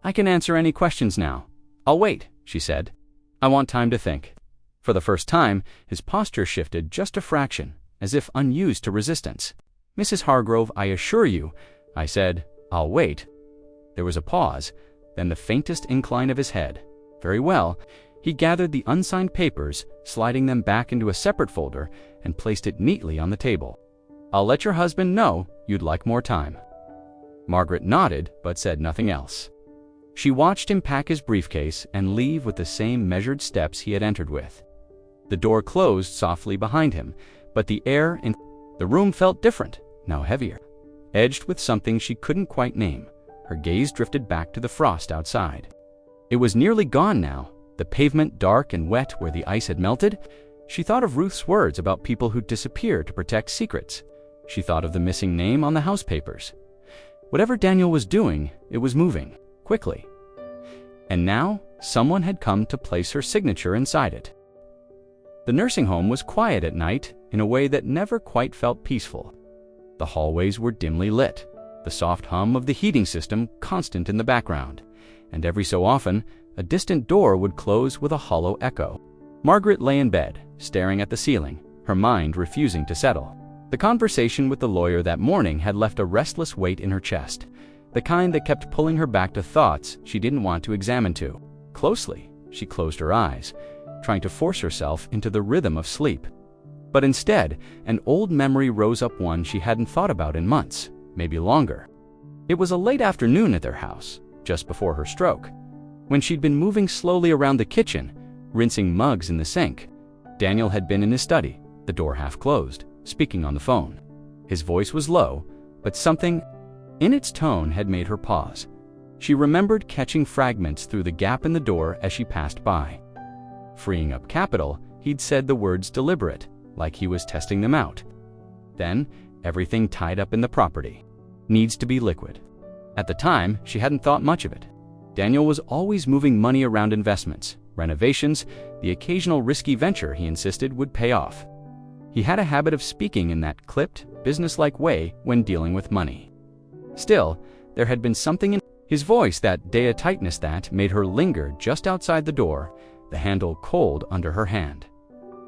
I can answer any questions now." "I'll wait," she said. "I want time to think." For the first time, his posture shifted just a fraction, as if unused to resistance. "Mrs. Hargrove, I assure you," I said, "I'll wait." There was a pause, then the faintest incline of his head. "Very well." He gathered the unsigned papers, sliding them back into a separate folder, and placed it neatly on the table. "I'll let your husband know you'd like more time." Margaret nodded, but said nothing else. She watched him pack his briefcase and leave with the same measured steps he had entered with. The door closed softly behind him, but the air in the room felt different, now heavier, edged with something she couldn't quite name. Her gaze drifted back to the frost outside. It was nearly gone now, the pavement dark and wet where the ice had melted. She thought of Ruth's words about people who disappear to protect secrets. She thought of the missing name on the house papers. Whatever Daniel was doing, it was moving, quickly. And now, someone had come to place her signature inside it. The nursing home was quiet at night in a way that never quite felt peaceful. The hallways were dimly lit, the soft hum of the heating system constant in the background, and every so often, a distant door would close with a hollow echo. Margaret lay in bed, staring at the ceiling, her mind refusing to settle. The conversation with the lawyer that morning had left a restless weight in her chest, the kind that kept pulling her back to thoughts she didn't want to examine too closely. She closed her eyes, trying to force herself into the rhythm of sleep. But instead, an old memory rose up, one she hadn't thought about in months, maybe longer. It was a late afternoon at their house, just before her stroke, when she'd been moving slowly around the kitchen, rinsing mugs in the sink. Daniel had been in his study, the door half closed, speaking on the phone. His voice was low, but something in its tone had made her pause. She remembered catching fragments through the gap in the door as she passed by. Freeing up capital, he'd said the words deliberate, like he was testing them out. Then, everything tied up in the property needs to be liquid. At the time, she hadn't thought much of it. Daniel was always moving money around investments, renovations, the occasional risky venture he insisted would pay off. He had a habit of speaking in that clipped, businesslike way when dealing with money. Still, there had been something in his voice, that day, a tightness that made her linger just outside the door, the handle cold under her hand.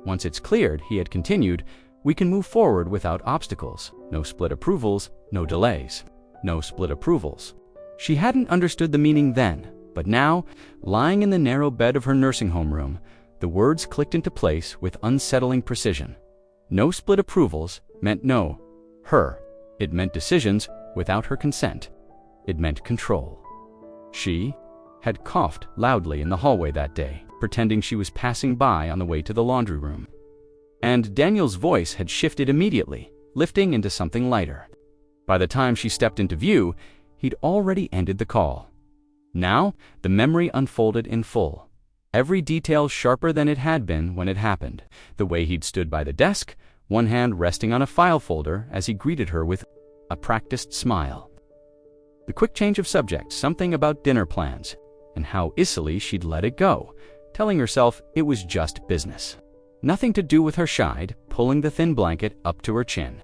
Once it's cleared, he had continued, we can move forward without obstacles. No split approvals, no delays. No split approvals. She hadn't understood the meaning then, but now, lying in the narrow bed of her nursing home room, the words clicked into place with unsettling precision. No split approvals meant no her. It meant decisions without her consent. It meant control. She had coughed loudly in the hallway that day, pretending she was passing by on the way to the laundry room. And Daniel's voice had shifted immediately, lifting into something lighter. By the time she stepped into view, he'd already ended the call. Now, the memory unfolded in full. every detail sharper than it had been when it happened. The way he'd stood by the desk, one hand resting on a file folder as he greeted her with a practiced smile. The quick change of subject, something about dinner plans, and how easily she'd let it go, telling herself it was just business. Nothing to do with her shied, pulling the thin blanket up to her chin.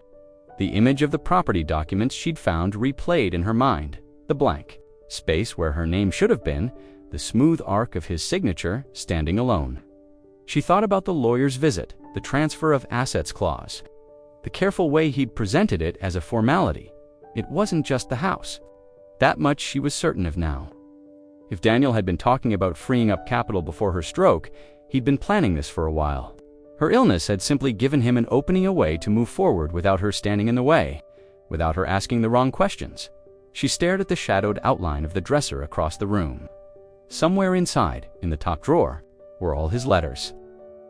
The image of the property documents she'd found replayed in her mind, the blank space where her name should have been, the smooth arc of his signature standing alone. She thought about the lawyer's visit, the transfer of assets clause, the careful way he'd presented it as a formality. It wasn't just the house. That much she was certain of now. If Daniel had been talking about freeing up capital before her stroke, he'd been planning this for a while. Her illness had simply given him an opening, a way to move forward without her standing in the way, without her asking the wrong questions. She stared at the shadowed outline of the dresser across the room. Somewhere inside, in the top drawer, were all his letters.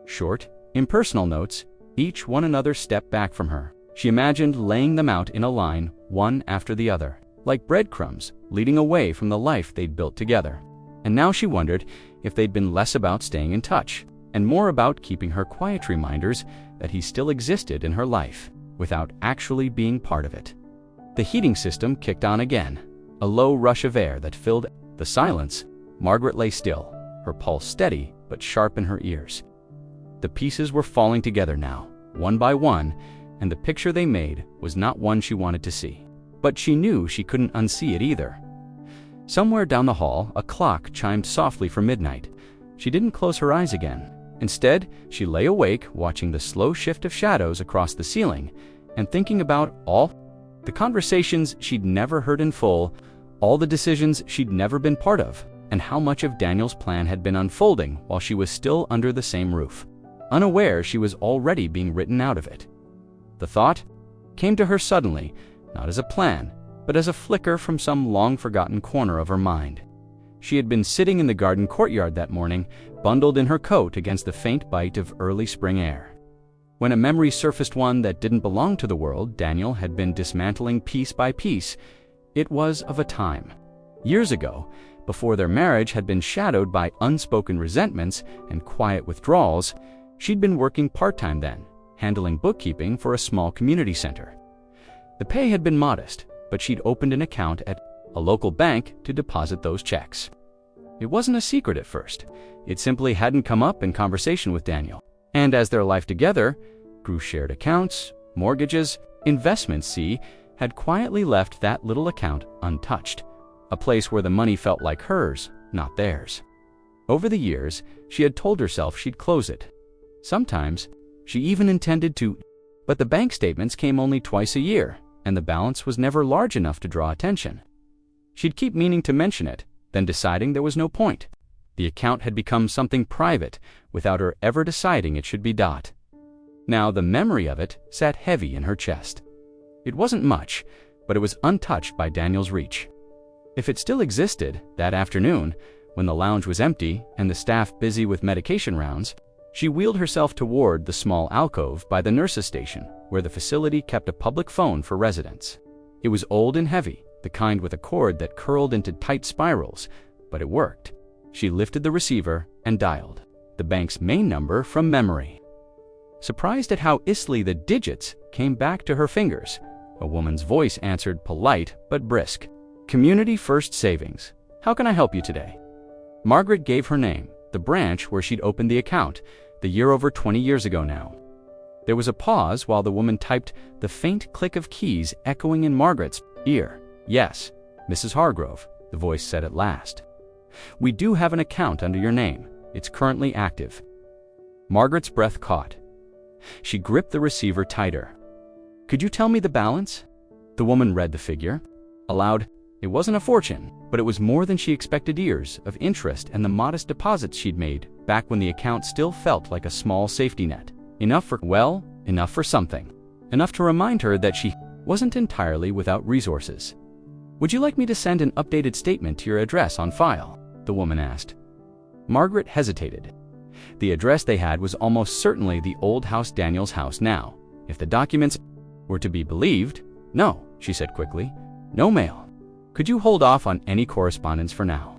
Short, impersonal notes, each one another step back from her. She imagined laying them out in a line, one after the other, like breadcrumbs leading away from the life they'd built together. And now she wondered if they'd been less about staying in touch, and more about keeping her quiet reminders that he still existed in her life, without actually being part of it. The heating system kicked on again, a low rush of air that filled the silence. Margaret lay still, her pulse steady but sharp in her ears. The pieces were falling together now, one by one, and the picture they made was not one she wanted to see. But she knew she couldn't unsee it either. Somewhere down the hall, a clock chimed softly for midnight. She didn't close her eyes again. Instead, she lay awake, watching the slow shift of shadows across the ceiling, and thinking about all the conversations she'd never heard in full, all the decisions she'd never been part of, and how much of Daniel's plan had been unfolding while she was still under the same roof, unaware she was already being written out of it. The thought came to her suddenly, not as a plan, but as a flicker from some long-forgotten corner of her mind. She had been sitting in the garden courtyard that morning, bundled in her coat against the faint bite of early spring air, when a memory surfaced, one that didn't belong to the world Daniel had been dismantling piece by piece. It was of a time, years ago, before their marriage had been shadowed by unspoken resentments and quiet withdrawals. She'd been working part-time then, handling bookkeeping for a small community center. The pay had been modest, but she'd opened an account at a local bank to deposit those checks. It wasn't a secret at first. It simply hadn't come up in conversation with Daniel. And as their life together grew, shared accounts, mortgages, investments, she had quietly left that little account untouched, a place where the money felt like hers, not theirs. Over the years, she had told herself she'd close it. Sometimes, she even intended to, but the bank statements came only twice a year, and the balance was never large enough to draw attention. She'd keep meaning to mention it, then deciding there was no point. The account had become something private, without her ever deciding it should be. Now the memory of it sat heavy in her chest. It wasn't much, but it was untouched by Daniel's reach. If it still existed, that afternoon, when the lounge was empty and the staff busy with medication rounds, she wheeled herself toward the small alcove by the nurse's station, where the facility kept a public phone for residents. It was old and heavy, the kind with a cord that curled into tight spirals, but it worked. She lifted the receiver and dialed the bank's main number from memory. Surprised at how easily the digits came back to her fingers, a woman's voice answered, polite but brisk. "Community First Savings. How can I help you today?" Margaret gave her name, the branch where she'd opened the account, the year over 20 years ago now. There was a pause while the woman typed, the faint click of keys echoing in Margaret's ear. "Yes, Mrs. Hargrove," the voice said at last. "We do have an account under your name. It's currently active." Margaret's breath caught. She gripped the receiver tighter. "Could you tell me the balance?" The woman read the figure. Aloud, it wasn't a fortune, but it was more than she expected. Years of interest and the modest deposits she'd made back when the account still felt like a small safety net. Enough for something. Enough to remind her that she wasn't entirely without resources. "Would you like me to send an updated statement to your address on file?" the woman asked. Margaret hesitated. The address they had was almost certainly the old house, Daniel's house now. If the documents were to be believed, "No," she said quickly. "No mail. Could you hold off on any correspondence for now?"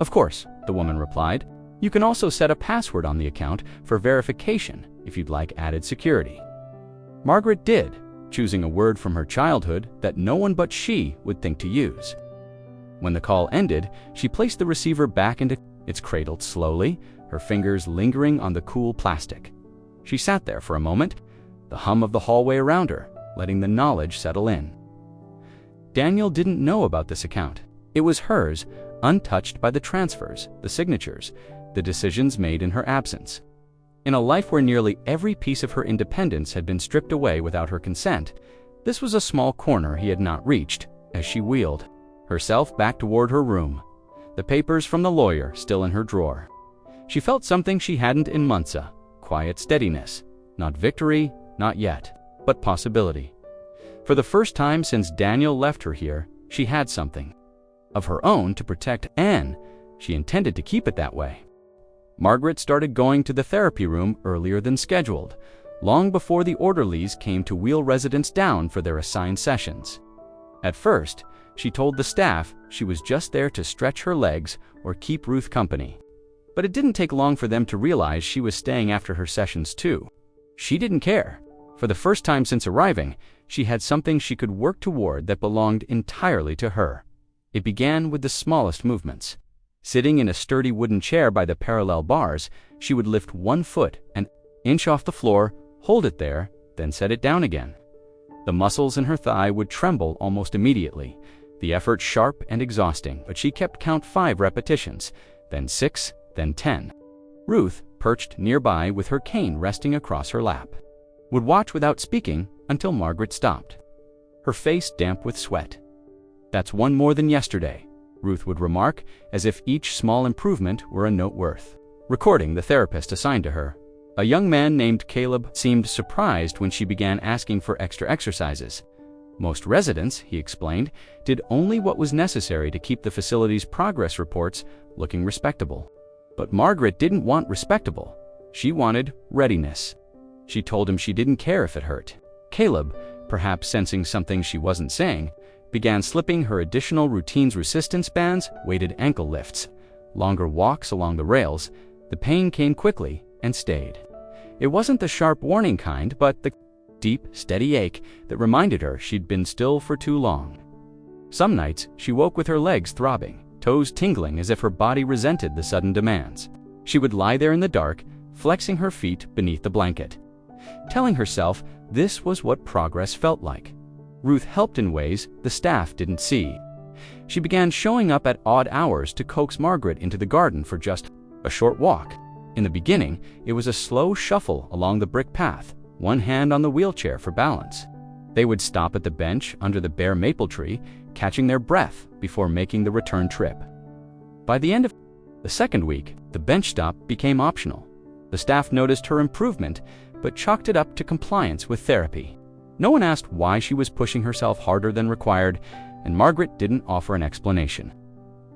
"Of course," the woman replied. You can also set a password on the account for verification if you'd like added security. Margaret did, choosing a word from her childhood that no one but she would think to use. When the call ended, she placed the receiver back into its cradled slowly, her fingers lingering on the cool plastic. She sat there for a moment, the hum of the hallway around her, letting the knowledge settle in. Daniel didn't know about this account. It was hers, untouched by the transfers, the signatures, the decisions made in her absence. In a life where nearly every piece of her independence had been stripped away without her consent, this was a small corner he had not reached as she wheeled herself back toward her room, the papers from the lawyer still in her drawer. She felt something she hadn't in months, a quiet steadiness. Not victory, not yet, but possibility. For the first time since Daniel left her here, she had something of her own to protect, and she intended to keep it that way. Margaret started going to the therapy room earlier than scheduled, long before the orderlies came to wheel residents down for their assigned sessions. At first, she told the staff she was just there to stretch her legs or keep Ruth company. But it didn't take long for them to realize she was staying after her sessions too. She didn't care. For the first time since arriving, she had something she could work toward that belonged entirely to her. It began with the smallest movements. Sitting in a sturdy wooden chair by the parallel bars, she would lift one foot an inch off the floor, hold it there, then set it down again. The muscles in her thigh would tremble almost immediately, the effort sharp and exhausting, but she kept count 5 repetitions, then 6, then 10. Ruth, perched nearby with her cane resting across her lap, would watch without speaking until Margaret stopped, her face damp with sweat. "That's one more than yesterday," Ruth would remark, as if each small improvement were a note worth. Recording the therapist assigned to her, a young man named Caleb seemed surprised when she began asking for extra exercises. Most residents, he explained, did only what was necessary to keep the facility's progress reports looking respectable. But Margaret didn't want respectable. She wanted readiness. She told him she didn't care if it hurt. Caleb, perhaps sensing something she wasn't saying, began slipping her additional routines: resistance bands, weighted ankle lifts, longer walks along the rails. The pain came quickly and stayed. It wasn't the sharp warning kind, but the deep, steady ache that reminded her she'd been still for too long. Some nights, she woke with her legs throbbing, toes tingling as if her body resented the sudden demands. She would lie there in the dark, flexing her feet beneath the blanket, telling herself this was what progress felt like. Ruth helped in ways the staff didn't see. She began showing up at odd hours to coax Margaret into the garden for just a short walk. In the beginning, it was a slow shuffle along the brick path, one hand on the wheelchair for balance. They would stop at the bench under the bare maple tree, catching their breath before making the return trip. By the end of the second week, the bench stop became optional. The staff noticed her improvement, but chalked it up to compliance with therapy. No one asked why she was pushing herself harder than required, and Margaret didn't offer an explanation.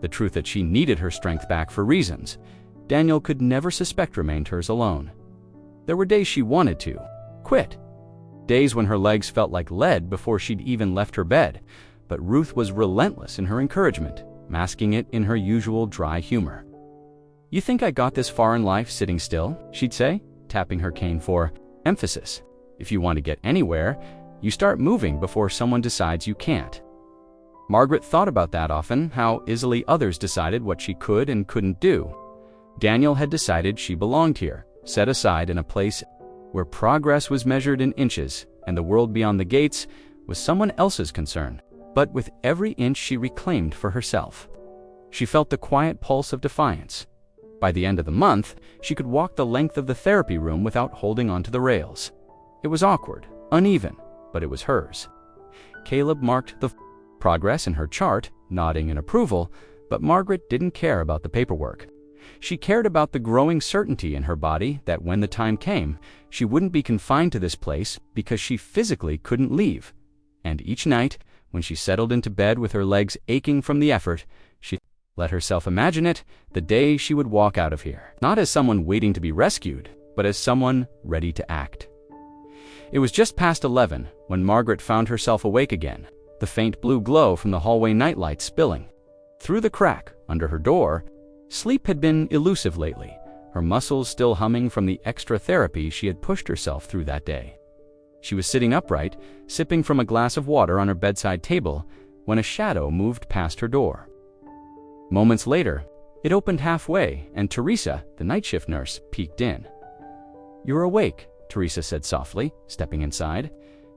The truth that she needed her strength back for reasons Daniel could never suspect remained hers alone. There were days she wanted to quit. Days when her legs felt like lead before she'd even left her bed, but Ruth was relentless in her encouragement, masking it in her usual dry humor. "You think I got this far in life sitting still?" she'd say, tapping her cane for emphasis. "If you want to get anywhere, you start moving before someone decides you can't." Margaret thought about that often, how easily others decided what she could and couldn't do. Daniel had decided she belonged here, set aside in a place where progress was measured in inches, and the world beyond the gates was someone else's concern. But with every inch she reclaimed for herself, she felt the quiet pulse of defiance. By the end of the month, she could walk the length of the therapy room without holding onto the rails. It was awkward, uneven, but it was hers. Caleb marked the progress in her chart, nodding in approval, but Margaret didn't care about the paperwork. She cared about the growing certainty in her body that when the time came, she wouldn't be confined to this place because she physically couldn't leave. And each night, when she settled into bed with her legs aching from the effort, she let herself imagine it, the day she would walk out of here, not as someone waiting to be rescued, but as someone ready to act. It was just past 11 when Margaret found herself awake again, the faint blue glow from the hallway nightlight spilling through the crack under her door. Sleep had been elusive lately, her muscles still humming from the extra therapy she had pushed herself through that day. She was sitting upright, sipping from a glass of water on her bedside table, when a shadow moved past her door. Moments later, it opened halfway, and Teresa, the night shift nurse, peeked in. "You're awake," Teresa said softly, stepping inside.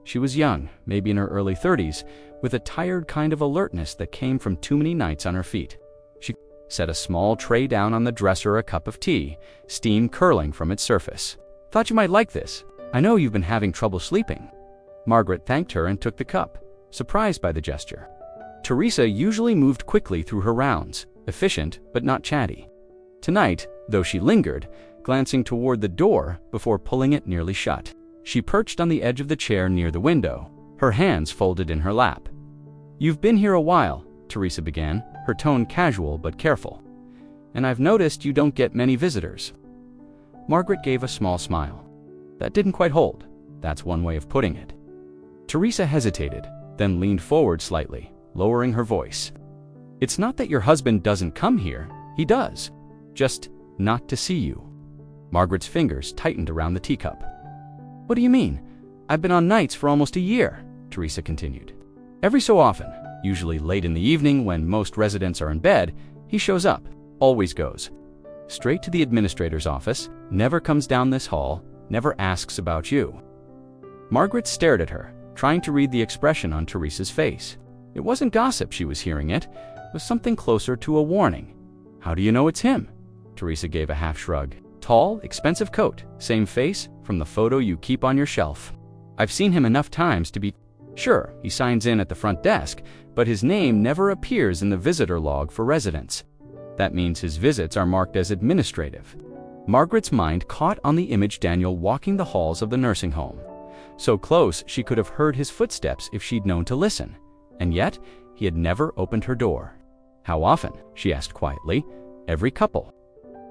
She was young, maybe in her early 30s, with a tired kind of alertness that came from too many nights on her feet. She set a small tray down on the dresser, a cup of tea, steam curling from its surface. "Thought you might like this. I know you've been having trouble sleeping." Margaret thanked her and took the cup, surprised by the gesture. Teresa usually moved quickly through her rounds, efficient but not chatty. Tonight, though, she lingered, glancing toward the door before pulling it nearly shut. She perched on the edge of the chair near the window, her hands folded in her lap. "You've been here a while," Teresa began, her tone casual but careful. "And I've noticed you don't get many visitors." Margaret gave a small smile. That didn't quite hold. That's one way of putting it. Teresa hesitated, then leaned forward slightly, lowering her voice. "It's not that your husband doesn't come here. He does. Just not to see you." Margaret's fingers tightened around the teacup. "What do you mean? I've been on nights for almost a year," Teresa continued. "Every so often, usually late in the evening when most residents are in bed, he shows up, always goes. Straight to the administrator's office, never comes down this hall, never asks about you." Margaret stared at her, trying to read the expression on Teresa's face. It wasn't gossip she was hearing, it was something closer to a warning. "How do you know it's him?" Teresa gave a half shrug. "Tall, expensive coat, same face from the photo you keep on your shelf. I've seen him enough times to be sure he signs in at the front desk, but his name never appears in the visitor log for residents. That means his visits are marked as administrative." Margaret's mind caught on the image Daniel walking the halls of the nursing home. So close she could have heard his footsteps if she'd known to listen. And yet, he had never opened her door. "How often?" she asked quietly. "Every couple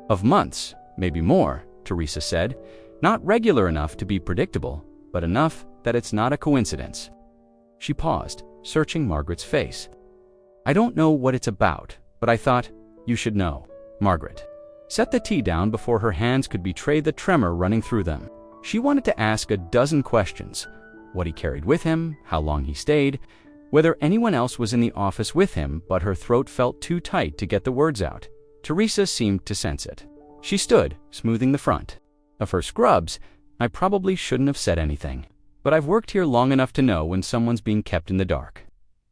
of months, maybe more," Teresa said. "Not regular enough to be predictable, but enough that it's not a coincidence." She paused, searching Margaret's face. "I don't know what it's about, but I thought you should know." Margaret set the tea down before her hands could betray the tremor running through them. She wanted to ask a dozen questions. What he carried with him, how long he stayed, whether anyone else was in the office with him, but her throat felt too tight to get the words out. Teresa seemed to sense it. She stood, smoothing the front of her scrubs. "I probably shouldn't have said anything, but I've worked here long enough to know when someone's being kept in the dark.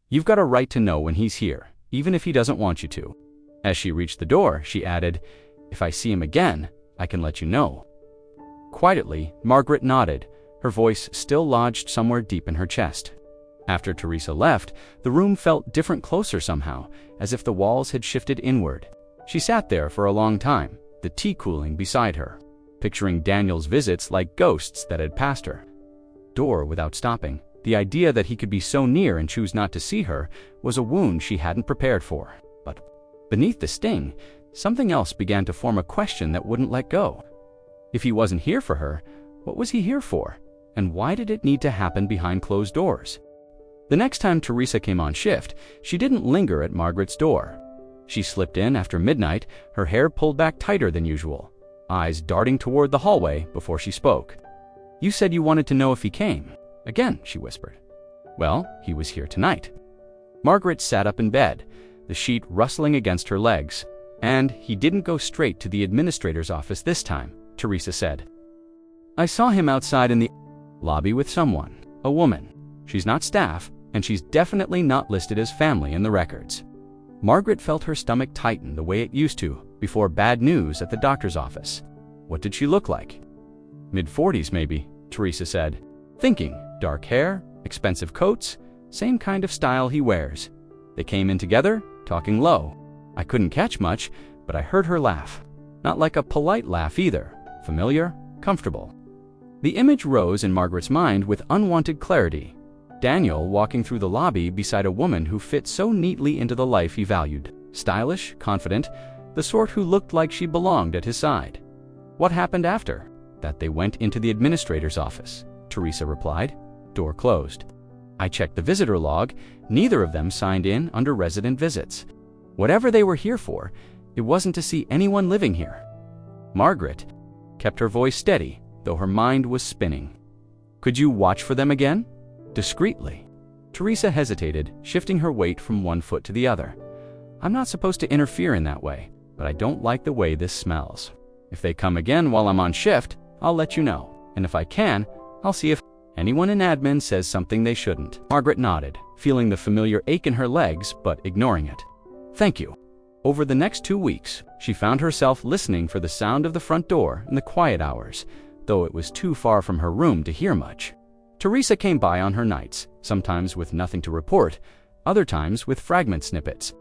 You've got a right to know when he's here, even if he doesn't want you to." As she reached the door, she added, "If I see him again, I can let you know." Quietly, Margaret nodded, her voice still lodged somewhere deep in her chest. After Teresa left, the room felt different, closer somehow, as if the walls had shifted inward. She sat there for a long time, the tea cooling beside her, picturing Daniel's visits like ghosts that had passed her door without stopping. The idea that he could be so near and choose not to see her was a wound she hadn't prepared for. But beneath the sting, something else began to form a question that wouldn't let go. If he wasn't here for her, what was he here for? And why did it need to happen behind closed doors? The next time Teresa came on shift, she didn't linger at Margaret's door. She slipped in after midnight, her hair pulled back tighter than usual, eyes darting toward the hallway before she spoke. "You said you wanted to know if he came." "Again," she whispered. "Well, he was here tonight." Margaret sat up in bed, the sheet rustling against her legs. "And he didn't go straight to the administrator's office this time," Teresa said. "I saw him outside in the lobby with someone, a woman. She's not staff, and she's definitely not listed as family in the records." Margaret felt her stomach tighten the way it used to before bad news at the doctor's office. What did she look like? Mid-40s maybe, Teresa said. Thinking, dark hair, expensive coats, same kind of style he wears. They came in together, talking low. I couldn't catch much, but I heard her laugh. Not like a polite laugh either. Familiar, comfortable. The image rose in Margaret's mind with unwanted clarity. Daniel walking through the lobby beside a woman who fit so neatly into the life he valued. Stylish, confident, the sort who looked like she belonged at his side. What happened after? That they went into the administrator's office, Teresa replied. Door closed. I checked the visitor log. Neither of them signed in under resident visits. Whatever they were here for, It wasn't to see anyone living here. Margaret kept her voice steady, though her mind was spinning. Could you watch for them again? Discreetly. Teresa hesitated, shifting her weight from one foot to the other. I'm not supposed to interfere in that way, but I don't like the way this smells. If they come again while I'm on shift, I'll let you know, and if I can, I'll see if anyone in admin says something they shouldn't. Margaret nodded, feeling the familiar ache in her legs, but ignoring it. Thank you. Over the next 2 weeks, she found herself listening for the sound of the front door in the quiet hours, though it was too far from her room to hear much. Teresa came by on her nights, sometimes with nothing to report, other times with fragment snippets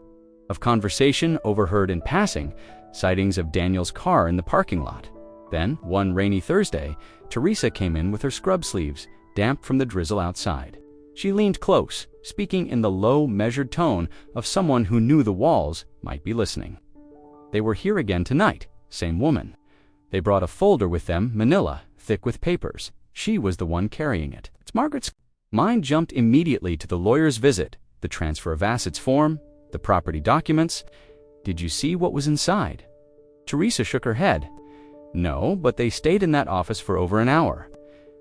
of conversation overheard in passing, sightings of Daniel's car in the parking lot. Then, one rainy Thursday, Teresa came in with her scrub sleeves, damp from the drizzle outside. She leaned close, speaking in the low, measured tone of someone who knew the walls might be listening. They were here again tonight, same woman. They brought a folder with them, manila, thick with papers. She was the one carrying it. It's Margaret's. Mind jumped immediately to the lawyer's visit, the transfer of assets form, the property documents. Did you see what was inside? Teresa shook her head. No, but they stayed in that office for over an hour.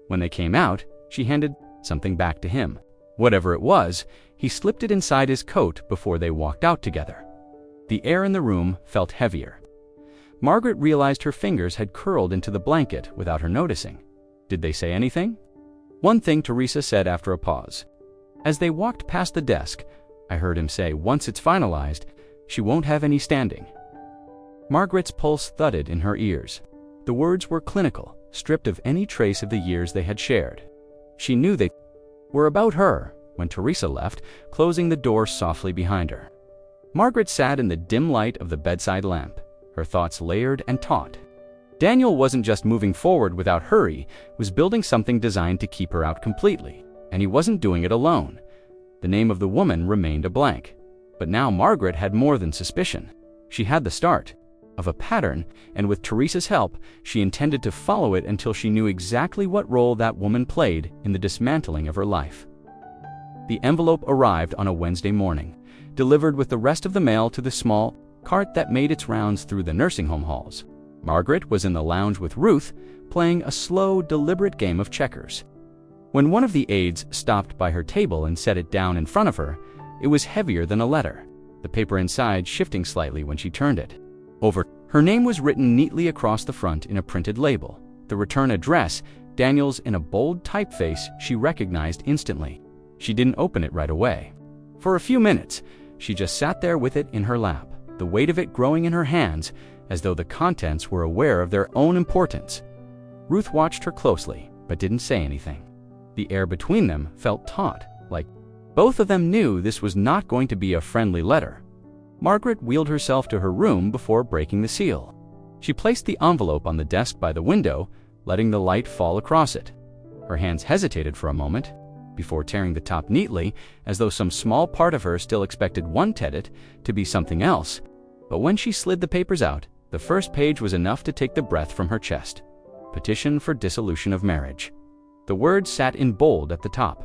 When they came out, she handed something back to him. Whatever it was, he slipped it inside his coat before they walked out together. The air in the room felt heavier. Margaret realized her fingers had curled into the blanket without her noticing. Did they say anything? One thing Teresa said after a pause. As they walked past the desk, I heard him say, once it's finalized, she won't have any standing. Margaret's pulse thudded in her ears. The words were clinical, stripped of any trace of the years they had shared. She knew they were about her when Teresa left, closing the door softly behind her. Margaret sat in the dim light of the bedside lamp, her thoughts layered and taut. Daniel wasn't just moving forward without hurry, was building something designed to keep her out completely, and he wasn't doing it alone. The name of the woman remained a blank. But now Margaret had more than suspicion. She had the start of a pattern, and with Teresa's help, she intended to follow it until she knew exactly what role that woman played in the dismantling of her life. The envelope arrived on a Wednesday morning, delivered with the rest of the mail to the small cart that made its rounds through the nursing home halls. Margaret was in the lounge with Ruth, playing a slow, deliberate game of checkers. When one of the aides stopped by her table and set it down in front of her, it was heavier than a letter, the paper inside shifting slightly when she turned it. Over her name was written neatly across the front in a printed label. The return address, Daniel's in a bold typeface she recognized instantly. She didn't open it right away. For a few minutes, she just sat there with it in her lap, the weight of it growing in her hands, as though the contents were aware of their own importance. Ruth watched her closely, but didn't say anything. The air between them felt taut, like both of them knew this was not going to be a friendly letter. Margaret wheeled herself to her room before breaking the seal. She placed the envelope on the desk by the window, letting the light fall across it. Her hands hesitated for a moment, before tearing the top neatly, as though some small part of her still expected one tenet to be something else. But when she slid the papers out, the first page was enough to take the breath from her chest. Petition for dissolution of marriage. The words sat in bold at the top,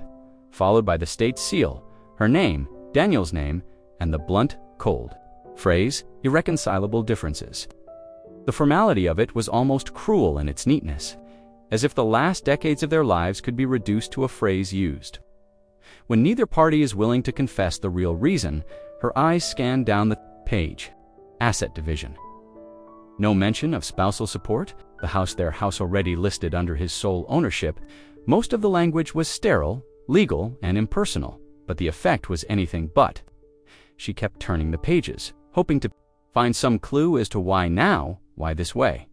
followed by the state's seal, her name, Daniel's name, and the blunt, cold phrase, irreconcilable differences. The formality of it was almost cruel in its neatness, as if the last decades of their lives could be reduced to a phrase used. When neither party is willing to confess the real reason, her eyes scan down the page. Asset division. No mention of spousal support, their house already listed under his sole ownership. Most of the language was sterile, legal, and impersonal, but the effect was anything but. She kept turning the pages, hoping to find some clue as to why now, why this way.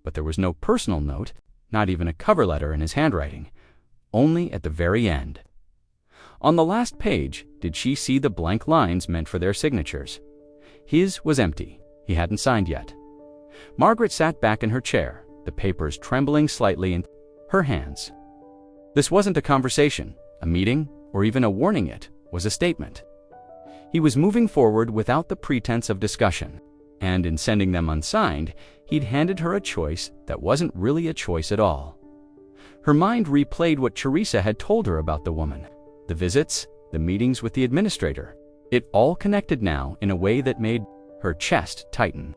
But there was no personal note, not even a cover letter in his handwriting, only at the very end. On the last page did she see the blank lines meant for their signatures. His was empty. He hadn't signed yet. Margaret sat back in her chair, the papers trembling slightly in her hands. This wasn't a conversation, a meeting, or even a warning. It was a statement. He was moving forward without the pretense of discussion, and in sending them unsigned, he'd handed her a choice that wasn't really a choice at all. Her mind replayed what Teresa had told her about the woman, the visits, the meetings with the administrator. It all connected now in a way that made her chest tighten.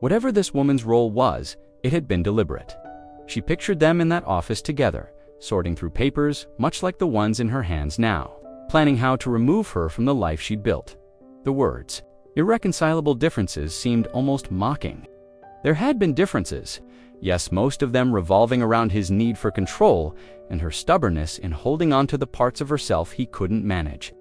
Whatever this woman's role was, it had been deliberate. She pictured them in that office together, sorting through papers, much like the ones in her hands now, planning how to remove her from the life she'd built. The words, irreconcilable differences, seemed almost mocking. There had been differences, yes, most of them revolving around his need for control and her stubbornness in holding on to the parts of herself he couldn't manage.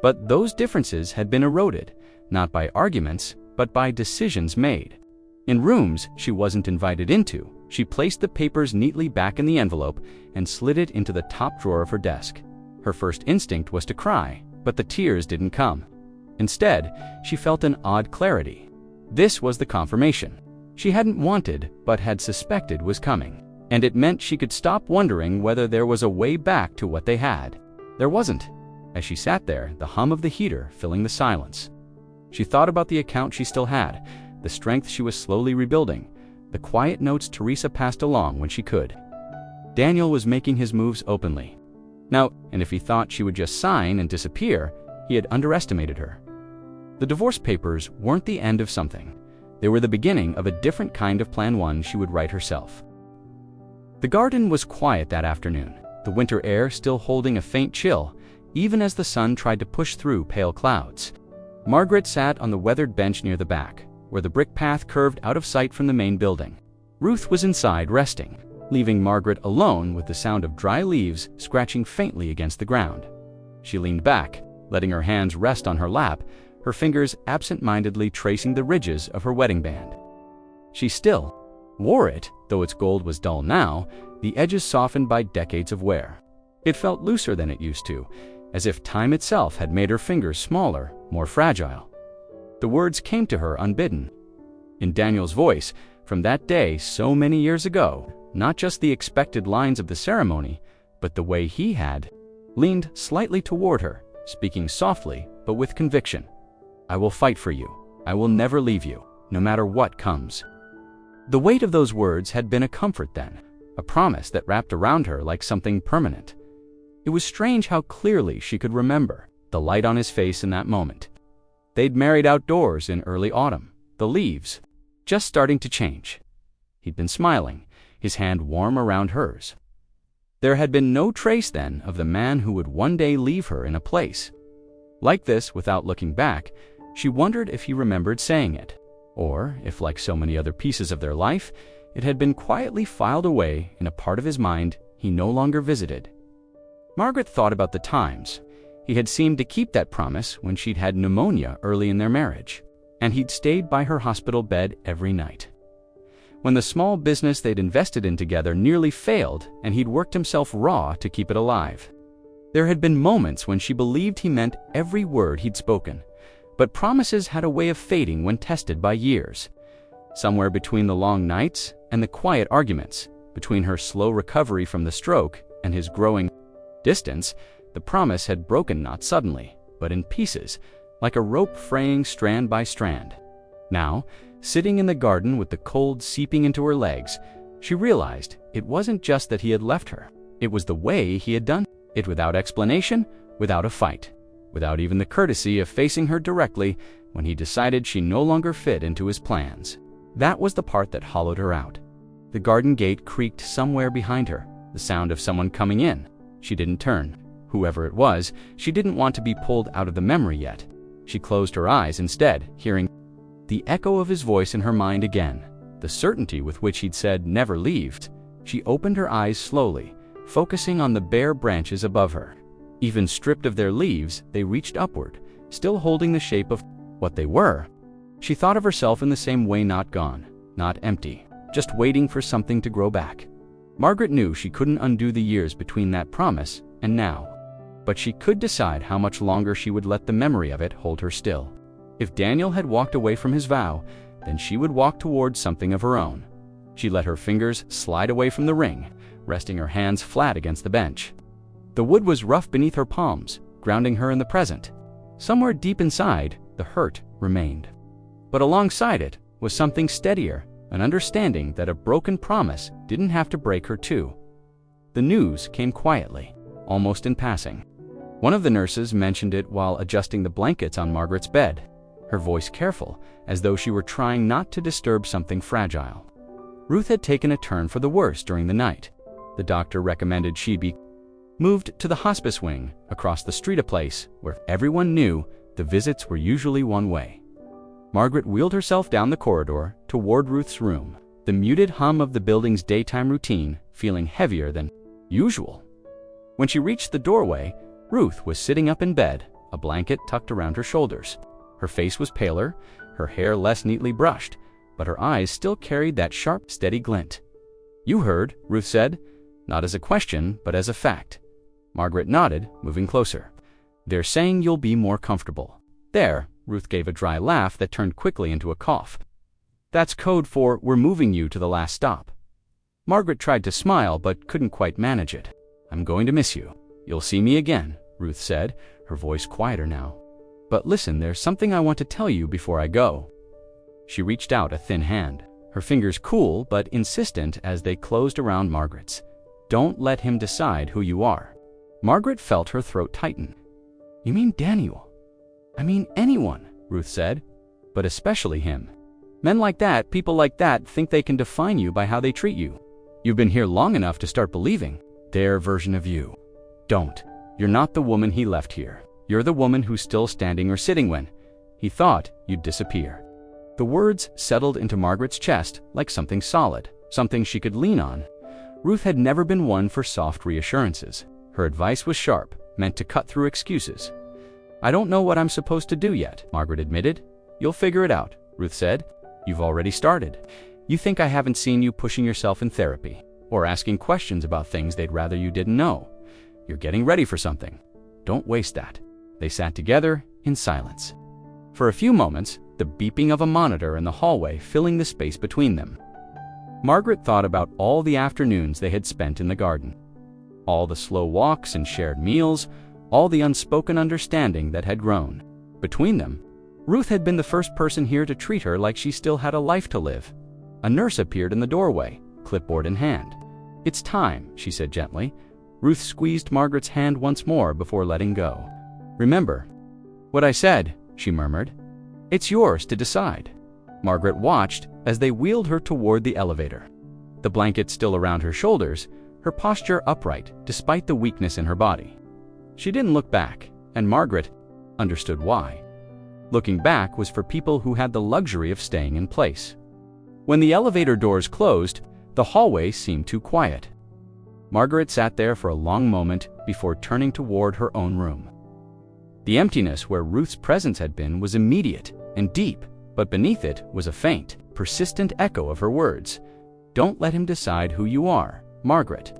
But those differences had been eroded, not by arguments, but by decisions made. In rooms she wasn't invited into, she placed the papers neatly back in the envelope and slid it into the top drawer of her desk. Her first instinct was to cry, but the tears didn't come. Instead, she felt an odd clarity. This was the confirmation she hadn't wanted but had suspected was coming, and it meant she could stop wondering whether there was a way back to what they had. There wasn't. As she sat there, the hum of the heater filling the silence. She thought about the account she still had, the strength she was slowly rebuilding, the quiet notes Teresa passed along when she could. Daniel was making his moves openly. Now, and if he thought she would just sign and disappear, he had underestimated her. The divorce papers weren't the end of something. They were the beginning of a different kind of plan, one she would write herself. The garden was quiet that afternoon, the winter air still holding a faint chill, even as the sun tried to push through pale clouds. Margaret sat on the weathered bench near the back, where the brick path curved out of sight from the main building. Ruth was inside resting, leaving Margaret alone with the sound of dry leaves scratching faintly against the ground. She leaned back, letting her hands rest on her lap, her fingers absent-mindedly tracing the ridges of her wedding band. She still wore it, though its gold was dull now, the edges softened by decades of wear. It felt looser than it used to, as if time itself had made her fingers smaller, more fragile. The words came to her unbidden. In Daniel's voice, from that day so many years ago, not just the expected lines of the ceremony, but the way he had leaned slightly toward her, speaking softly but with conviction. I will fight for you. I will never leave you, no matter what comes. The weight of those words had been a comfort then, a promise that wrapped around her like something permanent. It was strange how clearly she could remember the light on his face in that moment. They'd married outdoors in early autumn, the leaves just starting to change. He'd been smiling, his hand warm around hers. There had been no trace then of the man who would one day leave her in a place like this. Without looking back, she wondered if he remembered saying it, or if, like so many other pieces of their life, it had been quietly filed away in a part of his mind he no longer visited. Margaret thought about the times he had seemed to keep that promise when she'd had pneumonia early in their marriage, and he'd stayed by her hospital bed every night. When the small business they'd invested in together nearly failed and he'd worked himself raw to keep it alive. There had been moments when she believed he meant every word he'd spoken, but promises had a way of fading when tested by years. Somewhere between the long nights and the quiet arguments, between her slow recovery from the stroke and his growing distance, the promise had broken, not suddenly, but in pieces, like a rope fraying strand by strand. Now, sitting in the garden with the cold seeping into her legs, she realized it wasn't just that he had left her. It was the way he had done it, without explanation, without a fight, without even the courtesy of facing her directly when he decided she no longer fit into his plans. That was the part that hollowed her out. The garden gate creaked somewhere behind her, the sound of someone coming in. She didn't turn. Whoever it was, she didn't want to be pulled out of the memory yet. She closed her eyes instead, hearing the echo of his voice in her mind again, the certainty with which he'd said never leave. She opened her eyes slowly, focusing on the bare branches above her. Even stripped of their leaves, they reached upward, still holding the shape of what they were. She thought of herself in the same way, not gone, not empty, just waiting for something to grow back. Margaret knew she couldn't undo the years between that promise and now, but she could decide how much longer she would let the memory of it hold her still. If Daniel had walked away from his vow, then she would walk towards something of her own. She let her fingers slide away from the ring, resting her hands flat against the bench. The wood was rough beneath her palms, grounding her in the present. Somewhere deep inside, the hurt remained. But alongside it was something steadier, an understanding that a broken promise didn't have to break her too. The news came quietly, almost in passing. One of the nurses mentioned it while adjusting the blankets on Margaret's bed. her voice careful, as though she were trying not to disturb something fragile. Ruth had taken a turn for the worse during the night. The doctor recommended she be moved to the hospice wing across the street, a place where everyone knew the visits were usually one way. Margaret wheeled herself down the corridor toward Ruth's room, the muted hum of the building's daytime routine feeling heavier than usual. When she reached the doorway, Ruth was sitting up in bed, a blanket tucked around her shoulders. Her face was paler, her hair less neatly brushed, but her eyes still carried that sharp, steady glint. "You heard," Ruth said, not as a question, but as a fact. Margaret nodded, moving closer. "They're saying you'll be more comfortable." "There," Ruth gave a dry laugh that turned quickly into a cough. "That's code for we're moving you to the last stop." Margaret tried to smile but couldn't quite manage it. "I'm going to miss you. You'll see me again," Ruth said, her voice quieter now. "But listen, there's something I want to tell you before I go." She reached out a thin hand, her fingers cool but insistent as they closed around Margaret's. "Don't let him decide who you are." Margaret felt her throat tighten. "You mean Daniel?" "I mean anyone," Ruth said, "but especially him. Men like that, people like that, think they can define you by how they treat you. You've been here long enough to start believing their version of you. Don't. You're not the woman he left here. You're the woman who's still standing or sitting when he thought you'd disappear." The words settled into Margaret's chest like something solid, something she could lean on. Ruth had never been one for soft reassurances. Her advice was sharp, meant to cut through excuses. "I don't know what I'm supposed to do yet," Margaret admitted. "You'll figure it out," Ruth said. "You've already started. You think I haven't seen you pushing yourself in therapy, or asking questions about things they'd rather you didn't know. You're getting ready for something. Don't waste that." They sat together in silence. For a few moments, the beeping of a monitor in the hallway filling the space between them. Margaret thought about all the afternoons they had spent in the garden. All the slow walks and shared meals, all the unspoken understanding that had grown. Between them, Ruth had been the first person here to treat her like she still had a life to live. A nurse appeared in the doorway, clipboard in hand. "It's time," she said gently. Ruth squeezed Margaret's hand once more before letting go. "Remember what I said," she murmured. "It's yours to decide." Margaret watched as they wheeled her toward the elevator. The blanket still around her shoulders, her posture upright despite the weakness in her body. She didn't look back, and Margaret understood why. Looking back was for people who had the luxury of staying in place. When the elevator doors closed, the hallway seemed too quiet. Margaret sat there for a long moment before turning toward her own room. The emptiness where Ruth's presence had been was immediate and deep, but beneath it was a faint, persistent echo of her words. "Don't let him decide who you are," Margaret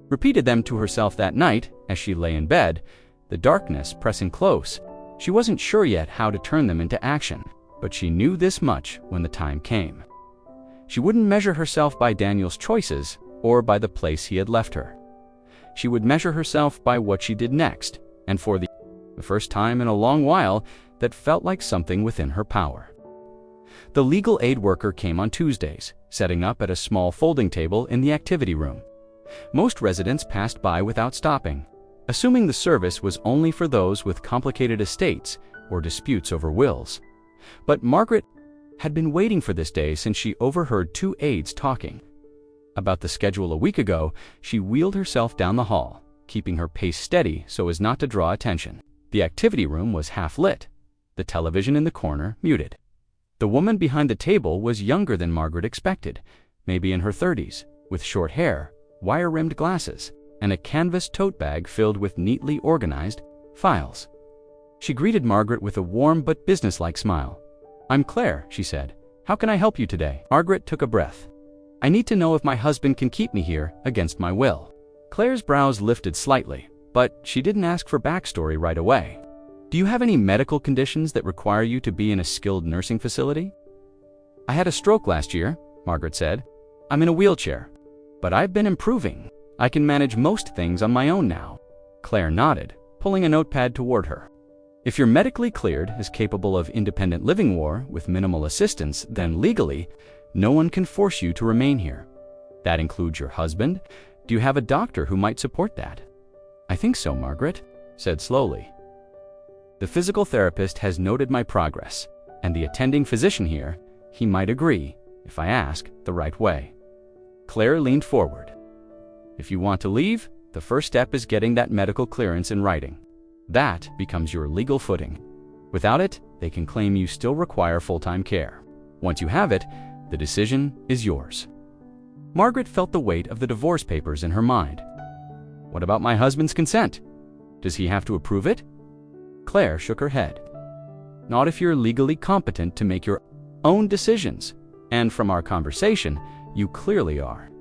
repeated them to herself that night as she lay in bed, the darkness pressing close. She wasn't sure yet how to turn them into action, but she knew this much when the time came. She wouldn't measure herself by Daniel's choices or by the place he had left her. She would measure herself by what she did next, and for the first time in a long while, that felt like something within her power. The legal aid worker came on Tuesdays, setting up at a small folding table in the activity room. Most residents passed by without stopping, assuming the service was only for those with complicated estates or disputes over wills. But Margaret had been waiting for this day since she overheard two aides talking about the schedule a week ago. She wheeled herself down the hall, keeping her pace steady so as not to draw attention. The activity room was half lit, the television in the corner muted. The woman behind the table was younger than Margaret expected, maybe in her 30s, with short hair, wire-rimmed glasses, and a canvas tote bag filled with neatly organized files. She greeted Margaret with a warm but businesslike smile. "I'm Claire," she said. "How can I help you today?" Margaret took a breath. "I need to know if my husband can keep me here against my will." Claire's brows lifted slightly, but she didn't ask for backstory right away. "Do you have any medical conditions that require you to be in a skilled nursing facility?" "I had a stroke last year," Margaret said. "I'm in a wheelchair, but I've been improving. I can manage most things on my own now." Claire nodded, pulling a notepad toward her. "If you're medically cleared as capable of independent living with minimal assistance, then legally, no one can force you to remain here. That includes your husband. Do you have a doctor who might support that?" "I think so," Margaret said slowly. "The physical therapist has noted my progress. And the attending physician here, he might agree, if I ask the right way. Claire leaned forward. If you want to leave, the first step is getting that medical clearance in writing. That becomes your legal footing. Without it, they can claim you still require full-time care. Once you have it, the decision is yours. Margaret felt the weight of the divorce papers in her mind. What about my husband's consent? Does he have to approve it? Claire shook her head. Not if you're legally competent to make your own decisions. And from our conversation, you clearly are.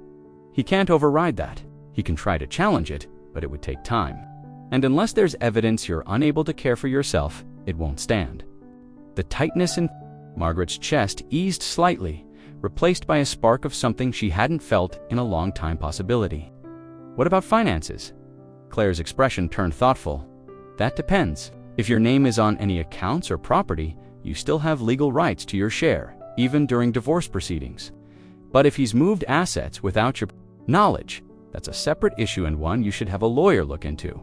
He can't override that. He can try to challenge it, but it would take time. And unless there's evidence you're unable to care for yourself, it won't stand. The tightness in Margaret's chest eased slightly, replaced by a spark of something she hadn't felt in a long time possibility. What about finances? Claire's expression turned thoughtful. That depends. If your name is on any accounts or property, you still have legal rights to your share, even during divorce proceedings. But if he's moved assets without your knowledge, that's a separate issue and one you should have a lawyer look into.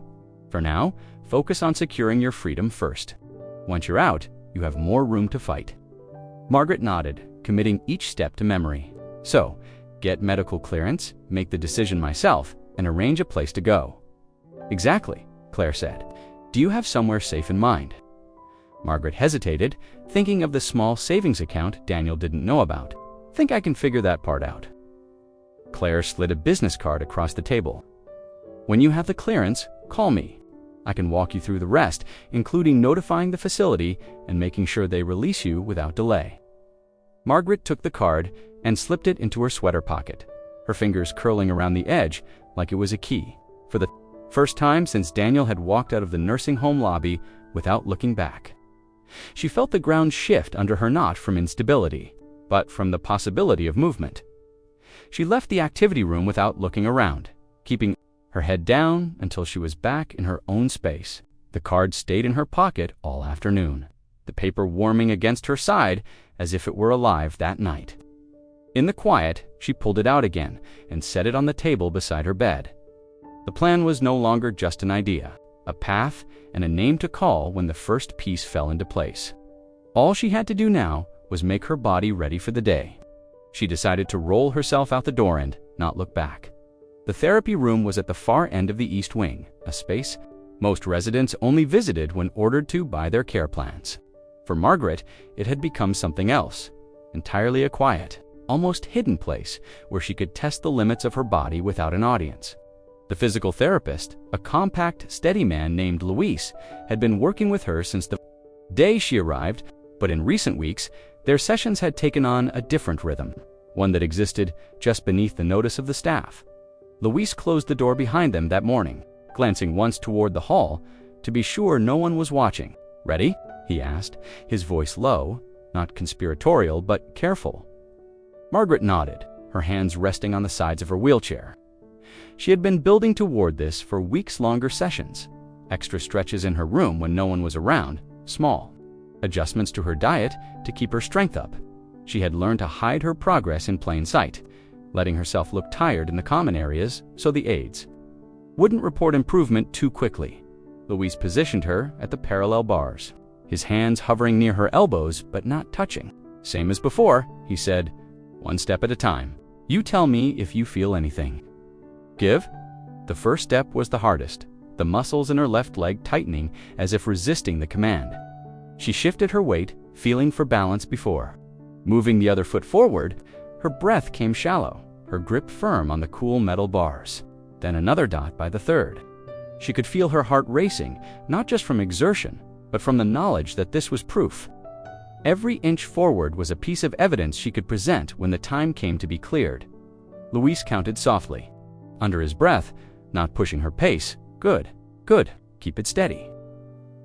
For now, focus on securing your freedom first. Once you're out, you have more room to fight. Margaret nodded, committing each step to memory. So, get medical clearance, make the decision myself, and arrange a place to go. Exactly, Claire said. Do you have somewhere safe in mind? Margaret hesitated, thinking of the small savings account Daniel didn't know about. Think I can figure that part out. Claire slid a business card across the table. When you have the clearance, call me. I can walk you through the rest, including notifying the facility and making sure they release you without delay. Margaret took the card and slipped it into her sweater pocket, her fingers curling around the edge like it was a key. For the first time since Daniel had walked out of the nursing home lobby without looking back. She felt the ground shift under her, not from instability, but from the possibility of movement. She left the activity room without looking around, keeping her head down until she was back in her own space. The card stayed in her pocket all afternoon, the paper warming against her side as if it were alive that night. In the quiet, she pulled it out again and set it on the table beside her bed. The plan was no longer just an idea, a path and a name to call when the first piece fell into place. All she had to do now was make her body ready for the day. She decided to roll herself out the door and not look back. The therapy room was at the far end of the East Wing, a space most residents only visited when ordered to by their care plans. For Margaret, it had become something else, entirely a quiet, almost hidden place where she could test the limits of her body without an audience. The physical therapist, a compact, steady man named Luis, had been working with her since the day she arrived, but in recent weeks, their sessions had taken on a different rhythm, one that existed just beneath the notice of the staff. Luis closed the door behind them that morning, glancing once toward the hall to be sure no one was watching. "Ready?" he asked, his voice low, not conspiratorial but careful. Margaret nodded, her hands resting on the sides of her wheelchair. She had been building toward this for weeks-longer sessions, extra stretches in her room when no one was around, small adjustments to her diet to keep her strength up. She had learned to hide her progress in plain sight, letting herself look tired in the common areas so the aides wouldn't report improvement too quickly. Luis positioned her at the parallel bars, his hands hovering near her elbows but not touching. "Same as before," he said, "one step at a time. You tell me if you feel anything." "Give?" The first step was the hardest, the muscles in her left leg tightening as if resisting the command. She shifted her weight, feeling for balance before. Moving the other foot forward, her breath came shallow, her grip firm on the cool metal bars. Then another dot by the third. She could feel her heart racing, not just from exertion, but from the knowledge that this was proof. Every inch forward was a piece of evidence she could present when the time came to be cleared. Luis counted softly, under his breath, not pushing her pace. "Good, good, keep it steady."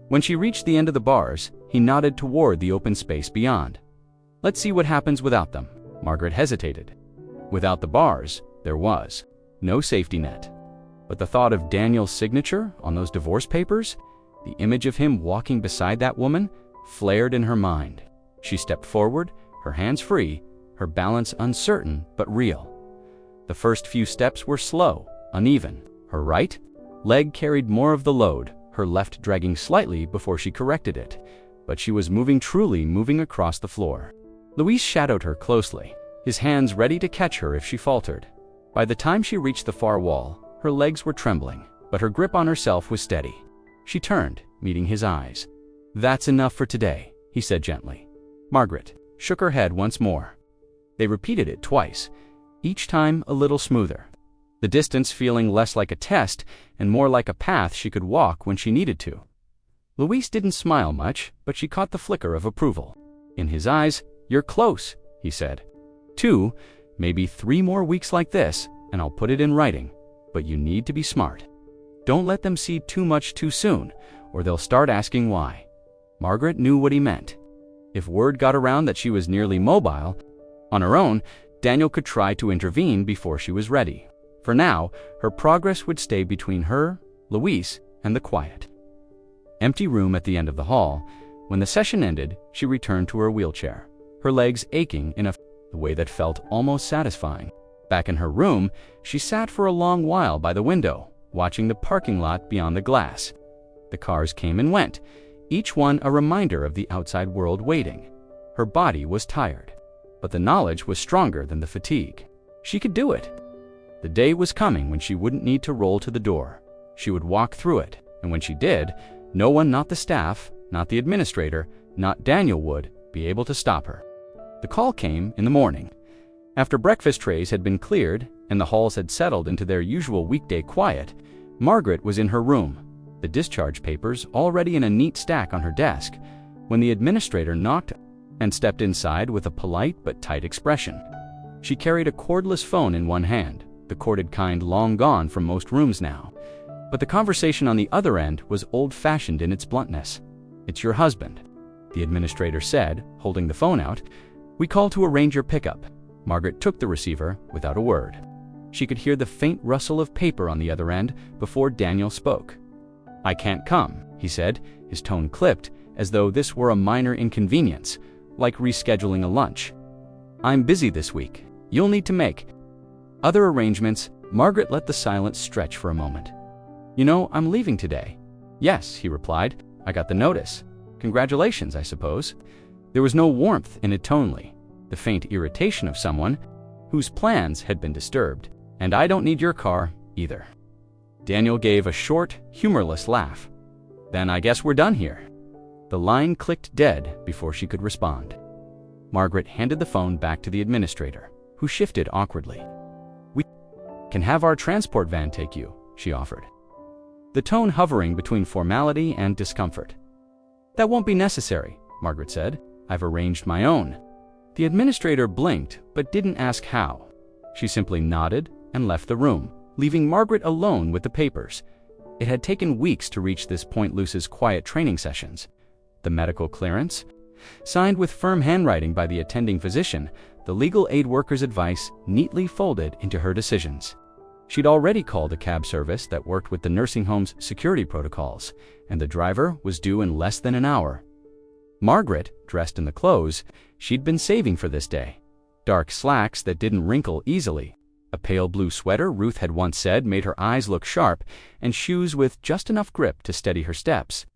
When she reached the end of the bars, he nodded toward the open space beyond. "Let's see what happens without them." Margaret hesitated. Without the bars, there was no safety net. But the thought of Daniel's signature on those divorce papers, the image of him walking beside that woman, flared in her mind. She stepped forward, her hands free, her balance uncertain but real. The first few steps were slow, uneven. Her right leg carried more of the load, her left dragging slightly before she corrected it. but she was truly moving across the floor. Luis shadowed her closely, his hands ready to catch her if she faltered. By the time she reached the far wall, her legs were trembling, but her grip on herself was steady. She turned, meeting his eyes. "That's enough for today," he said gently. Margaret shook her head once more. They repeated it twice, each time a little smoother, the distance feeling less like a test and more like a path she could walk when she needed to. Luis didn't smile much, but she caught the flicker of approval. In his eyes, "You're close," he said. "2, maybe 3 more weeks like this, and I'll put it in writing. But you need to be smart. Don't let them see too much too soon, or they'll start asking why." Margaret knew what he meant. If word got around that she was nearly mobile, on her own, Daniel could try to intervene before she was ready. For now, her progress would stay between her, Luis, and the quiet, empty room at the end of the hall. When the session ended, she returned to her wheelchair, her legs aching in a way that felt almost satisfying. Back in her room, she sat for a long while by the window, watching the parking lot beyond the glass. The cars came and went, each one a reminder of the outside world waiting. Her body was tired, but the knowledge was stronger than the fatigue. She could do it. The day was coming when she wouldn't need to roll to the door. She would walk through it, and when she did, no one, not the staff, not the administrator, not Daniel, would be able to stop her. The call came in the morning. After breakfast trays had been cleared and the halls had settled into their usual weekday quiet, Margaret was in her room, the discharge papers already in a neat stack on her desk, when the administrator knocked and stepped inside with a polite but tight expression. She carried a cordless phone in one hand, the corded kind long gone from most rooms now. But the conversation on the other end was old-fashioned in its bluntness. "It's your husband," the administrator said, holding the phone out. "We called to arrange your pickup." Margaret took the receiver without a word. She could hear the faint rustle of paper on the other end before Daniel spoke. "I can't come," he said, his tone clipped, as though this were a minor inconvenience, like rescheduling a lunch. "I'm busy this week. You'll need to make other arrangements." Margaret let the silence stretch for a moment. "You know, I'm leaving today." "Yes," he replied. "I got the notice. Congratulations, I suppose." There was no warmth in it tonally, the faint irritation of someone whose plans had been disturbed. "And I don't need your car, either." Daniel gave a short, humorless laugh. "Then I guess we're done here." The line clicked dead before she could respond. Margaret handed the phone back to the administrator, who shifted awkwardly. "We can have our transport van take you," she offered, the tone hovering between formality and discomfort. "That won't be necessary," Margaret said. "I've arranged my own." The administrator blinked, but didn't ask how. She simply nodded and left the room, leaving Margaret alone with the papers. It had taken weeks to reach this point. Luce's quiet training sessions, the medical clearance, signed with firm handwriting by the attending physician, the legal aid worker's advice neatly folded into her decisions. She'd already called a cab service that worked with the nursing home's security protocols, and the driver was due in less than an hour. Margaret, dressed in the clothes she'd been saving for this day, dark slacks that didn't wrinkle easily, a pale blue sweater Ruth had once said made her eyes look sharp, and shoes with just enough grip to steady her steps.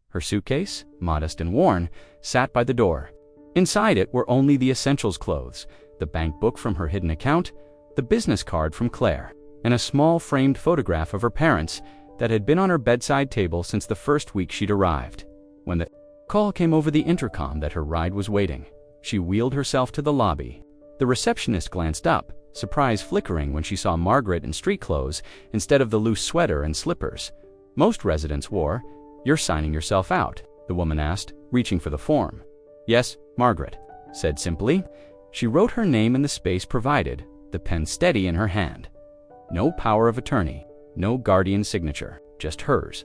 Her suitcase, modest and worn, sat by the door. Inside it were only the essentials clothes, the bank book from her hidden account, the business card from Claire, and a small framed photograph of her parents that had been on her bedside table since the first week she'd arrived. When the call came over the intercom that her ride was waiting, she wheeled herself to the lobby. The receptionist glanced up, surprise flickering when she saw Margaret in street clothes instead of the loose sweater and slippers most residents wore. "You're signing yourself out?" the woman asked, reaching for the form. "Yes," Margaret said simply. She wrote her name in the space provided, the pen steady in her hand. No power of attorney, no guardian signature, just hers.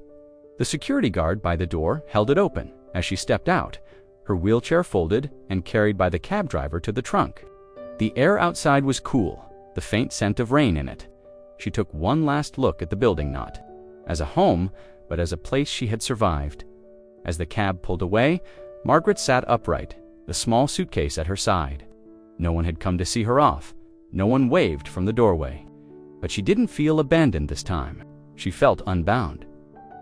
The security guard by the door held it open as she stepped out, her wheelchair folded and carried by the cab driver to the trunk. The air outside was cool, the faint scent of rain in it. She took one last look at the building, not as a home, but as a place she had survived. As the cab pulled away, Margaret sat upright, the small suitcase at her side. No one had come to see her off. No one waved from the doorway. But she didn't feel abandoned this time. She felt unbound.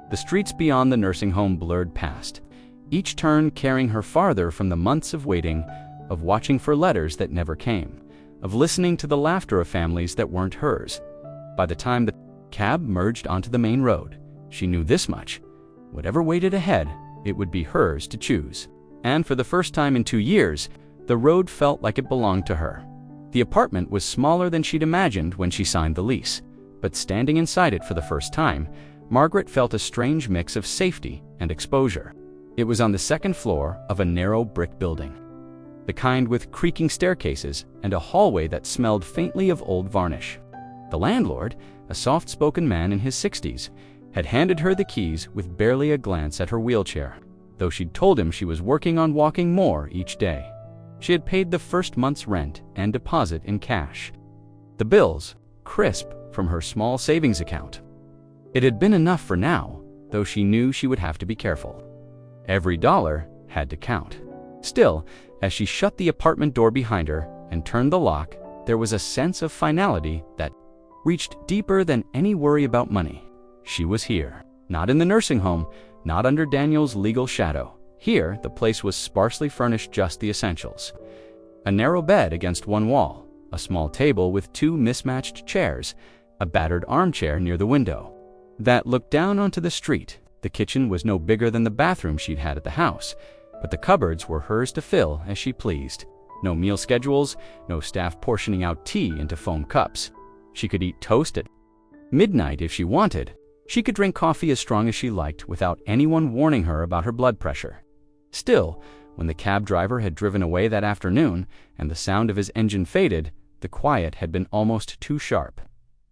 The streets beyond the nursing home blurred past, each turn carrying her farther from the months of waiting, of watching for letters that never came, of listening to the laughter of families that weren't hers. By the time the cab merged onto the main road, she knew this much: whatever waited ahead, it would be hers to choose. And for the first time in 2 years, the road felt like it belonged to her. The apartment was smaller than she'd imagined when she signed the lease, but standing inside it for the first time, Margaret felt a strange mix of safety and exposure. It was on the second floor of a narrow brick building, the kind with creaking staircases and a hallway that smelled faintly of old varnish. The landlord, a soft-spoken man in his 60s, had handed her the keys with barely a glance at her wheelchair, though she'd told him she was working on walking more each day. She had paid the first month's rent and deposit in cash, the bills crisp from her small savings account. It had been enough for now, though she knew she would have to be careful. Every dollar had to count. Still, as she shut the apartment door behind her and turned the lock, there was a sense of finality that reached deeper than any worry about money. She was here, not in the nursing home, not under Daniel's legal shadow. Here, the place was sparsely furnished, just the essentials: a narrow bed against one wall, a small table with 2 mismatched chairs, a battered armchair near the window that looked down onto the street. The kitchen was no bigger than the bathroom she'd had at the house, but the cupboards were hers to fill as she pleased. No meal schedules, no staff portioning out tea into foam cups. She could eat toast at midnight if she wanted. She could drink coffee as strong as she liked without anyone warning her about her blood pressure. Still, when the cab driver had driven away that afternoon and the sound of his engine faded, the quiet had been almost too sharp.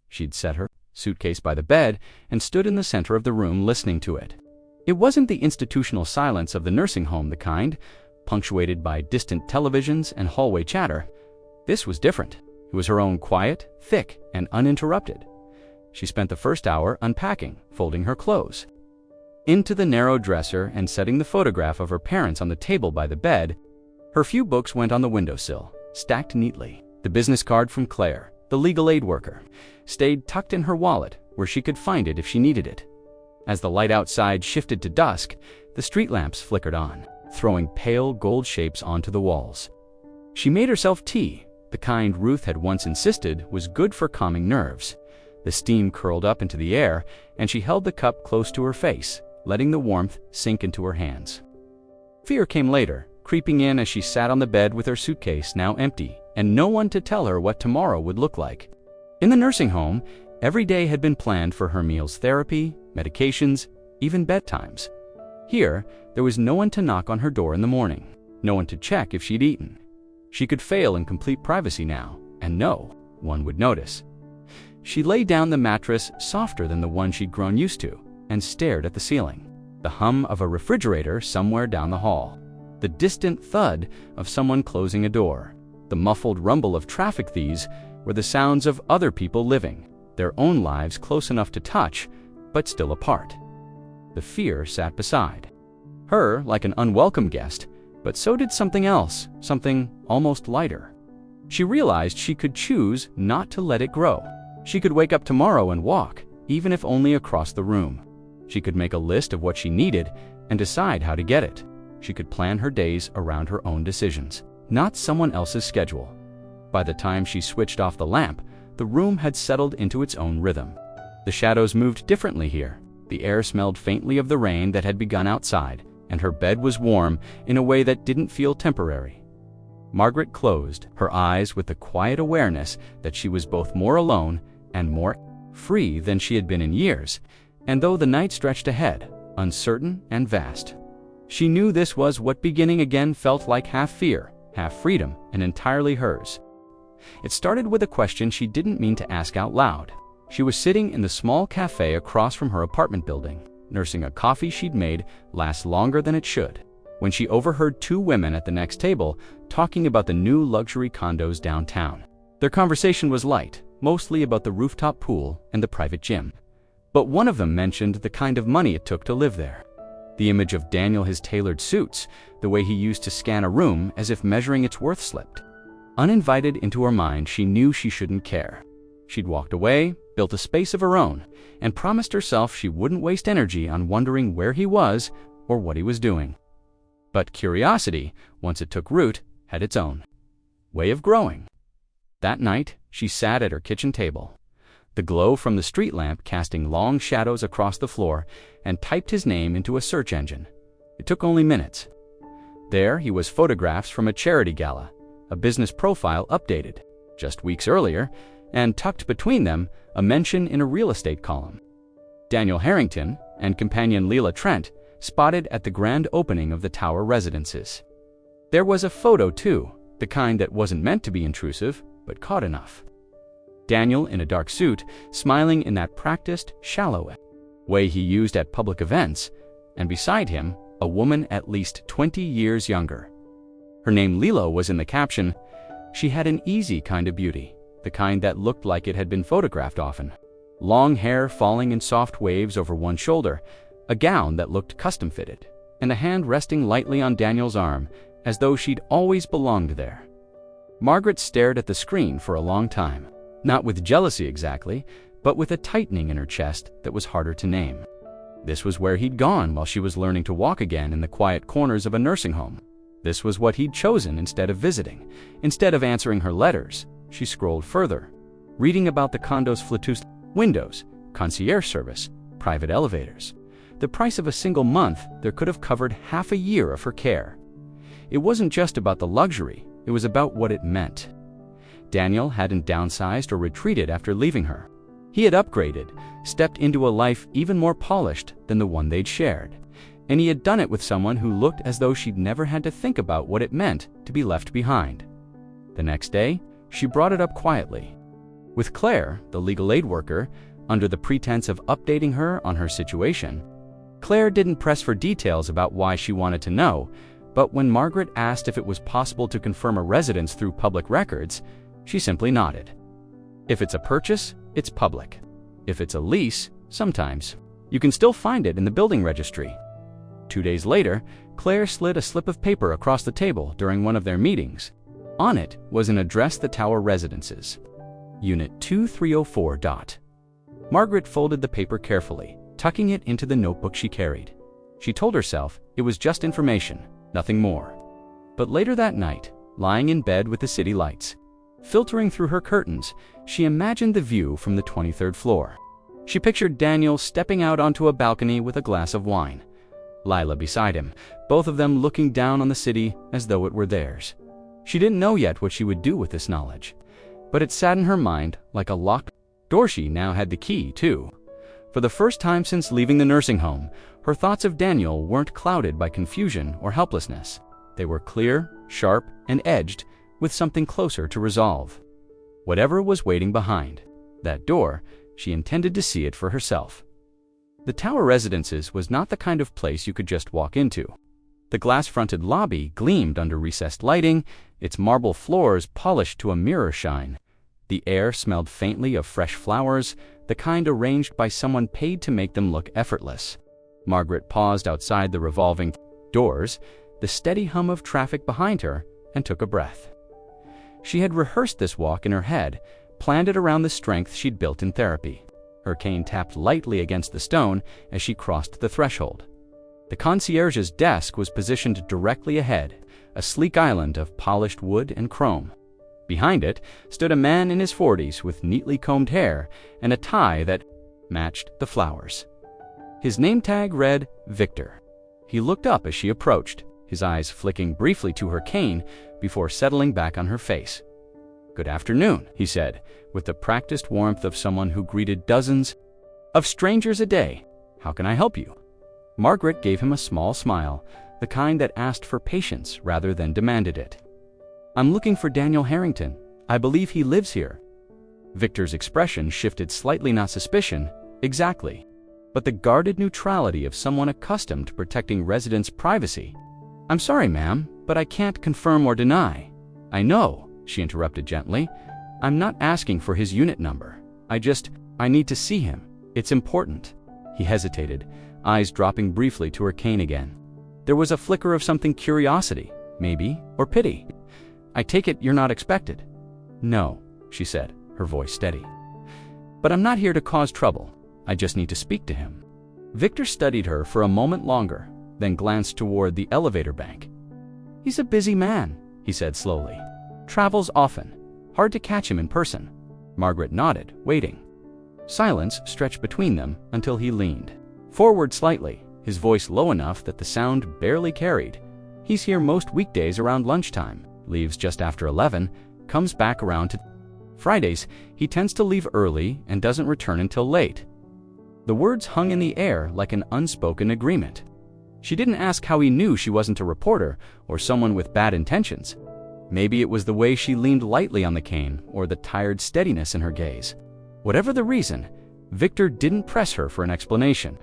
She'd set her suitcase by the bed and stood in the center of the room listening to it. It wasn't the institutional silence of the nursing home, the kind punctuated by distant televisions and hallway chatter. This was different. It was her own, quiet, thick, and uninterrupted. She spent the first hour unpacking, folding her clothes into the narrow dresser and setting the photograph of her parents on the table by the bed. Her few books went on the windowsill, stacked neatly. The business card from Claire, the legal aid worker, stayed tucked in her wallet where she could find it if she needed it. As the light outside shifted to dusk, the street lamps flickered on, throwing pale gold shapes onto the walls. She made herself tea, the kind Ruth had once insisted was good for calming nerves. The steam curled up into the air, and she held the cup close to her face, letting the warmth sink into her hands. Fear came later, creeping in as she sat on the bed with her suitcase now empty, and no one to tell her what tomorrow would look like. In the nursing home, every day had been planned for her meals, therapy, medications, even bedtimes. Here, there was no one to knock on her door in the morning, no one to check if she'd eaten. She could fail in complete privacy now, and no one would notice. She lay down the mattress softer than the one she'd grown used to, and stared at the ceiling. The hum of a refrigerator somewhere down the hall, the distant thud of someone closing a door, the muffled rumble of traffic. These were the sounds of other people living, their own lives close enough to touch, but still apart. The fear sat beside her like an unwelcome guest, but so did something else, something almost lighter. She realized she could choose not to let it grow. She could wake up tomorrow and walk, even if only across the room. She could make a list of what she needed and decide how to get it. She could plan her days around her own decisions, not someone else's schedule. By the time she switched off the lamp, the room had settled into its own rhythm. The shadows moved differently here. The air smelled faintly of the rain that had begun outside, and her bed was warm in a way that didn't feel temporary. Margaret closed her eyes with the quiet awareness that she was both more alone and more free than she had been in years. And though the night stretched ahead, uncertain and vast, she knew this was what beginning again felt like: half fear, half freedom, and entirely hers. It started with a question she didn't mean to ask out loud. She was sitting in the small cafe across from her apartment building, nursing a coffee she'd made last longer than it should, when she overheard 2 women at the next table talking about the new luxury condos downtown. Their conversation was light, mostly about the rooftop pool and the private gym. But one of them mentioned the kind of money it took to live there. The image of Daniel, his tailored suits, the way he used to scan a room as if measuring its worth slipped. Uninvited into her mind, she knew she shouldn't care. She'd walked away, built a space of her own, and promised herself she wouldn't waste energy on wondering where he was or what he was doing. But curiosity, once it took root, had its own way of growing. That night, she sat at her kitchen table, the glow from the street lamp casting long shadows across the floor, and typed his name into a search engine. It took only minutes. There he was, photographs from a charity gala, a business profile updated just weeks earlier, and tucked between them, a mention in a real estate column. Daniel Harrington and companion Leela Trent spotted at the grand opening of the Tower residences. There was a photo too, the kind that wasn't meant to be intrusive, but caught enough. Daniel in a dark suit, smiling in that practiced, shallow way he used at public events, and beside him, a woman at least 20 years younger. Her name Leela was in the caption. She had an easy kind of beauty, the kind that looked like it had been photographed often. Long hair falling in soft waves over one shoulder, a gown that looked custom-fitted, and a hand resting lightly on Daniel's arm, as though she'd always belonged there. Margaret stared at the screen for a long time, not with jealousy exactly, but with a tightening in her chest that was harder to name. This was where he'd gone while she was learning to walk again in the quiet corners of a nursing home. This was what he'd chosen instead of visiting. Instead of answering her letters, she scrolled further, reading about the condo's flatulous windows, concierge service, private elevators. The price of a single month there could have covered half a year of her care. It wasn't just about the luxury, it was about what it meant. Daniel hadn't downsized or retreated after leaving her. He had upgraded, stepped into a life even more polished than the one they'd shared. And he had done it with someone who looked as though she'd never had to think about what it meant to be left behind. The next day, she brought it up quietly. With Claire, the legal aid worker, under the pretense of updating her on her situation. Claire didn't press for details about why she wanted to know, but when Margaret asked if it was possible to confirm a residence through public records, she simply nodded. If it's a purchase, it's public. If it's a lease, sometimes. You can still find it in the building registry. 2 days later, Claire slid a slip of paper across the table during one of their meetings. On it was an address: the Tower Residences, Unit 2304. Margaret folded the paper carefully, tucking it into the notebook she carried. She told herself it was just information, nothing more. But later that night, lying in bed with the city lights filtering through her curtains, she imagined the view from the 23rd floor. She pictured Daniel stepping out onto a balcony with a glass of wine, Lila beside him, both of them looking down on the city as though it were theirs. She didn't know yet what she would do with this knowledge, but it sat in her mind like a locked door. She now had the key, too. For the first time since leaving the nursing home, her thoughts of Daniel weren't clouded by confusion or helplessness. They were clear, sharp, and edged with something closer to resolve. Whatever was waiting behind that door, she intended to see it for herself. The Tower Residences was not the kind of place you could just walk into. The glass-fronted lobby gleamed under recessed lighting, its marble floors polished to a mirror shine. The air smelled faintly of fresh flowers, the kind arranged by someone paid to make them look effortless. Margaret paused outside the revolving doors, the steady hum of traffic behind her, and took a breath. She had rehearsed this walk in her head, planned it around the strength she'd built in therapy. Her cane tapped lightly against the stone as she crossed the threshold. The concierge's desk was positioned directly ahead, a sleek island of polished wood and chrome. Behind it stood a man in his 40s with neatly combed hair and a tie that matched the flowers. His name tag read Victor. He looked up as she approached, his eyes flicking briefly to her cane before settling back on her face. "Good afternoon," he said, with the practiced warmth of someone who greeted dozens of strangers a day. "How can I help you?" Margaret gave him a small smile, the kind that asked for patience rather than demanded it. "I'm looking for Daniel Harrington. I believe he lives here." Victor's expression shifted slightly, not suspicion, exactly, but the guarded neutrality of someone accustomed to protecting residents' privacy. "I'm sorry, ma'am, but I can't confirm or deny." "I know," she interrupted gently. "I'm not asking for his unit number. I need to see him. It's important." He hesitated, eyes dropping briefly to her cane again. There was a flicker of something: curiosity, maybe, or pity. "I take it you're not expected." "No," she said, her voice steady. "But I'm not here to cause trouble. I just need to speak to him." Victor studied her for a moment longer, then glanced toward the elevator bank. "He's a busy man," he said slowly. "Travels often. Hard to catch him in person." Margaret nodded, waiting. Silence stretched between them until he leaned forward slightly, his voice low enough that the sound barely carried. "He's here most weekdays around lunchtime, leaves just after 11, comes back around to Fridays. He tends to leave early and doesn't return until late." The words hung in the air like an unspoken agreement. She didn't ask how he knew she wasn't a reporter or someone with bad intentions. Maybe it was the way she leaned lightly on the cane or the tired steadiness in her gaze. Whatever the reason, Victor didn't press her for an explanation,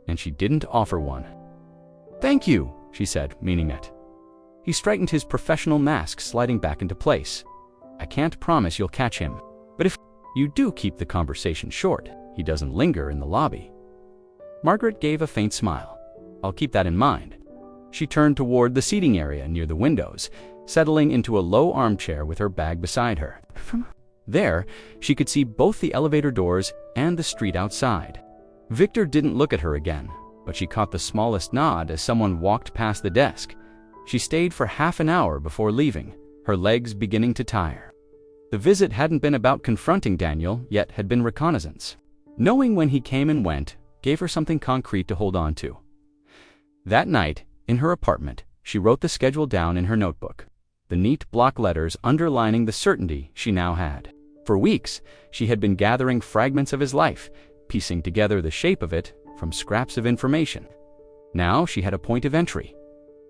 and she didn't offer one. "Thank you," she said, meaning it. He straightened his professional mask, sliding back into place. "I can't promise you'll catch him, but if you do keep the conversation short, he doesn't linger in the lobby." Margaret gave a faint smile. "I'll keep that in mind." She turned toward the seating area near the windows, settling into a low armchair with her bag beside her. There, she could see both the elevator doors and the street outside. Victor didn't look at her again, but she caught the smallest nod as someone walked past the desk. She stayed for half an hour before leaving, her legs beginning to tire. The visit hadn't been about confronting Daniel, yet had been reconnaissance. Knowing when he came and went gave her something concrete to hold on to. That night, in her apartment, she wrote the schedule down in her notebook, the neat block letters underlining the certainty she now had. For weeks, she had been gathering fragments of his life, piecing together the shape of it from scraps of information. Now she had a point of entry.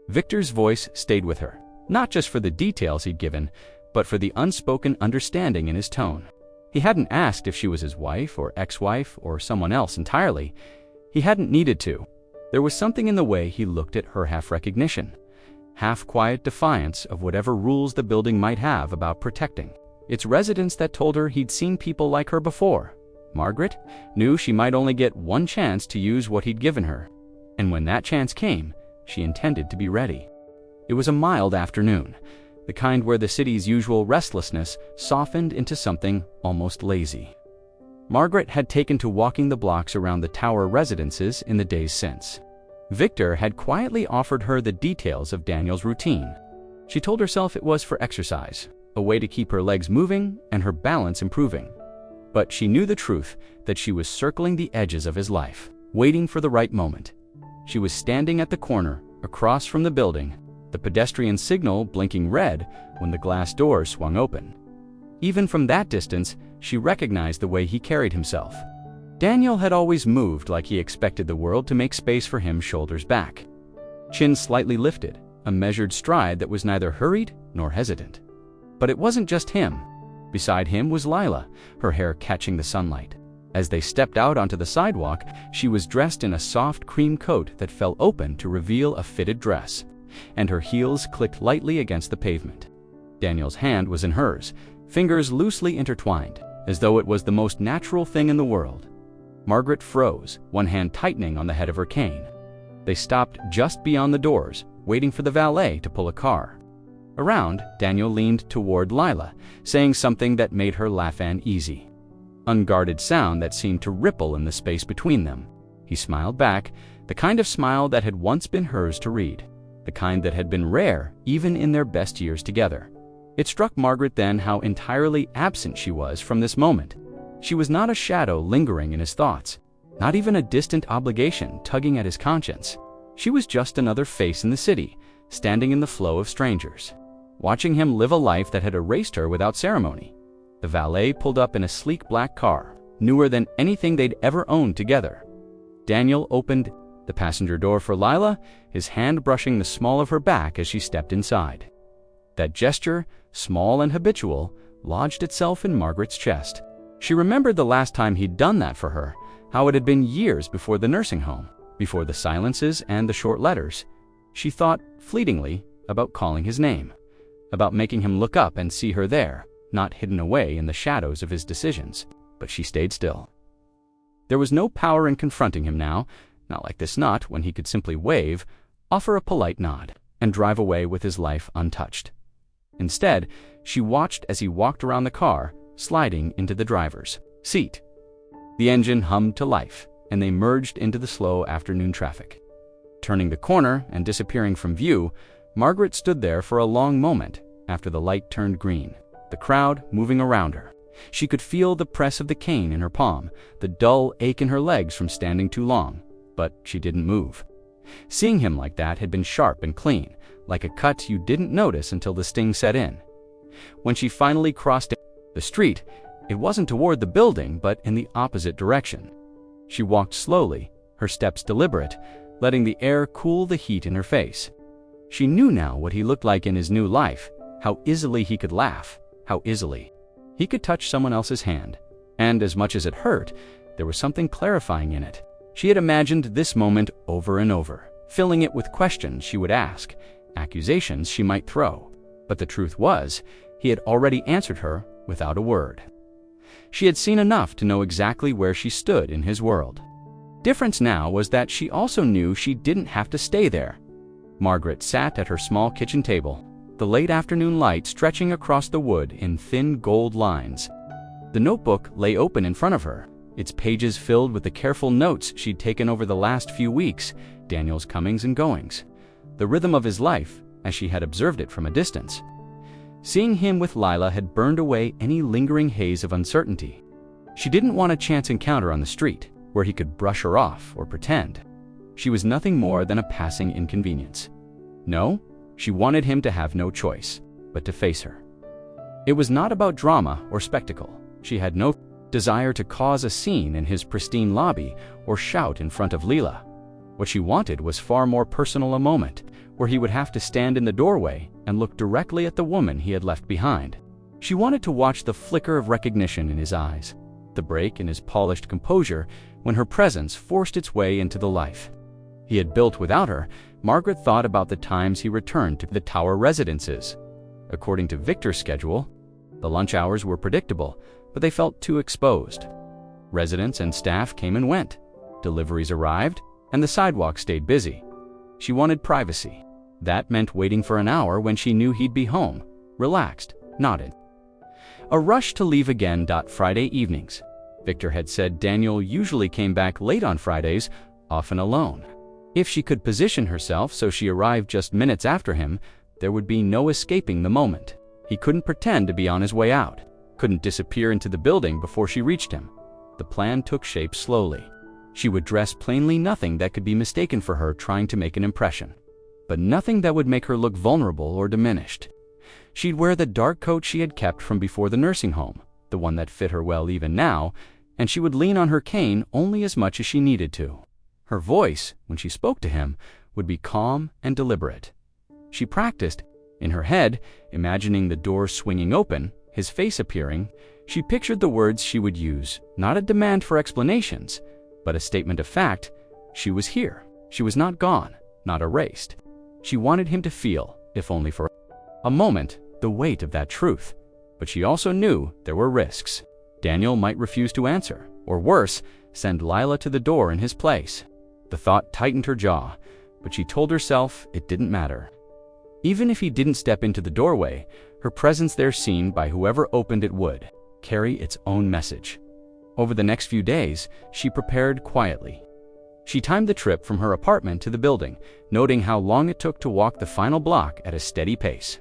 Victor's voice stayed with her, not just for the details he'd given, but for the unspoken understanding in his tone. He hadn't asked if she was his wife or ex-wife or someone else entirely. He hadn't needed to. There was something in the way he looked at her half-recognition, half-quiet defiance of whatever rules the building might have about protecting its residents that told her he'd seen people like her before. Margaret knew she might only get one chance to use what he'd given her, and when that chance came, she intended to be ready. It was a mild afternoon, the kind where the city's usual restlessness softened into something almost lazy. Margaret had taken to walking the blocks around the tower residences in the days since. Victor had quietly offered her the details of Daniel's routine. She told herself it was for exercise, a way to keep her legs moving and her balance improving. But she knew the truth that she was circling the edges of his life, waiting for the right moment. She was standing at the corner, across from the building, the pedestrian signal blinking red when the glass doors swung open. Even from that distance, she recognized the way he carried himself. Daniel had always moved like he expected the world to make space for him, shoulders back. Chin slightly lifted, a measured stride that was neither hurried nor hesitant. But it wasn't just him. Beside him was Lila, her hair catching the sunlight. As they stepped out onto the sidewalk, she was dressed in a soft cream coat that fell open to reveal a fitted dress, and her heels clicked lightly against the pavement. Daniel's hand was in hers, fingers loosely intertwined, as though it was the most natural thing in the world. Margaret froze, one hand tightening on the head of her cane. They stopped just beyond the doors, waiting for the valet to pull a car. Around, Daniel leaned toward Lila, saying something that made her laugh uneasy. Unguarded sound that seemed to ripple in the space between them. He smiled back, the kind of smile that had once been hers to read, the kind that had been rare even in their best years together. It struck Margaret then how entirely absent she was from this moment. She was not a shadow lingering in his thoughts, not even a distant obligation tugging at his conscience. She was just another face in the city, standing in the flow of strangers, watching him live a life that had erased her without ceremony. The valet pulled up in a sleek black car, newer than anything they'd ever owned together. Daniel opened the passenger door for Lila, his hand brushing the small of her back as she stepped inside. That gesture, small and habitual, lodged itself in Margaret's chest. She remembered the last time he'd done that for her, how it had been years before the nursing home, before the silences and the short letters. She thought fleetingly about calling his name, about making him look up and see her there, not hidden away in the shadows of his decisions, but she stayed still. There was no power in confronting him now, not like this not when he could simply wave, offer a polite nod, and drive away with his life untouched. Instead, she watched as he walked around the car, sliding into the driver's seat. The engine hummed to life, and they merged into the slow afternoon traffic. Turning the corner and disappearing from view, Margaret stood there for a long moment after the light turned green, the crowd moving around her. She could feel the press of the cane in her palm, the dull ache in her legs from standing too long, but she didn't move. Seeing him like that had been sharp and clean, like a cut you didn't notice until the sting set in. When she finally crossed the street, it wasn't toward the building, but in the opposite direction. She walked slowly, her steps deliberate, letting the air cool the heat in her face. She knew now what he looked like in his new life, how easily he could laugh, how easily he could touch someone else's hand. And as much as it hurt, there was something clarifying in it. She had imagined this moment over and over, filling it with questions she would ask, accusations she might throw. But the truth was, he had already answered her without a word. She had seen enough to know exactly where she stood in his world. Difference now was that she also knew she didn't have to stay there. Margaret sat at her small kitchen table, the late afternoon light stretching across the wood in thin gold lines. The notebook lay open in front of her, its pages filled with the careful notes she'd taken over the last few weeks, Daniel's comings and goings, the rhythm of his life as she had observed it from a distance. Seeing him with Lila had burned away any lingering haze of uncertainty. She didn't want a chance encounter on the street, where he could brush her off or pretend. She was nothing more than a passing inconvenience. No, she wanted him to have no choice, but to face her. It was not about drama or spectacle. She had no desire to cause a scene in his pristine lobby or shout in front of Lila. What she wanted was far more personal, a moment where he would have to stand in the doorway and look directly at the woman he had left behind. She wanted to watch the flicker of recognition in his eyes, the break in his polished composure when her presence forced its way into the life he had built without her. Margaret thought about the times he returned to the tower residences. According to Victor's schedule, the lunch hours were predictable, but they felt too exposed. Residents and staff came and went. Deliveries arrived, and the sidewalk stayed busy. She wanted privacy. That meant waiting for an hour when she knew he'd be home, relaxed, nodded. A rush to leave again. Friday evenings. Victor had said Daniel usually came back late on Fridays, often alone. If she could position herself so she arrived just minutes after him, there would be no escaping the moment. He couldn't pretend to be on his way out, couldn't disappear into the building before she reached him. The plan took shape slowly. She would dress plainly, nothing that could be mistaken for her trying to make an impression, but nothing that would make her look vulnerable or diminished. She'd wear the dark coat she had kept from before the nursing home, the one that fit her well even now, and she would lean on her cane only as much as she needed to. Her voice, when she spoke to him, would be calm and deliberate. She practiced, in her head, imagining the door swinging open, his face appearing. She pictured the words she would use, not a demand for explanations, but a statement of fact. She was here. She was not gone, not erased. She wanted him to feel, if only for a moment, the weight of that truth. But she also knew there were risks. Daniel might refuse to answer, or worse, send Lila to the door in his place. The thought tightened her jaw, but she told herself it didn't matter. Even if he didn't step into the doorway, her presence there, seen by whoever opened it, would carry its own message. Over the next few days, she prepared quietly. She timed the trip from her apartment to the building, noting how long it took to walk the final block at a steady pace.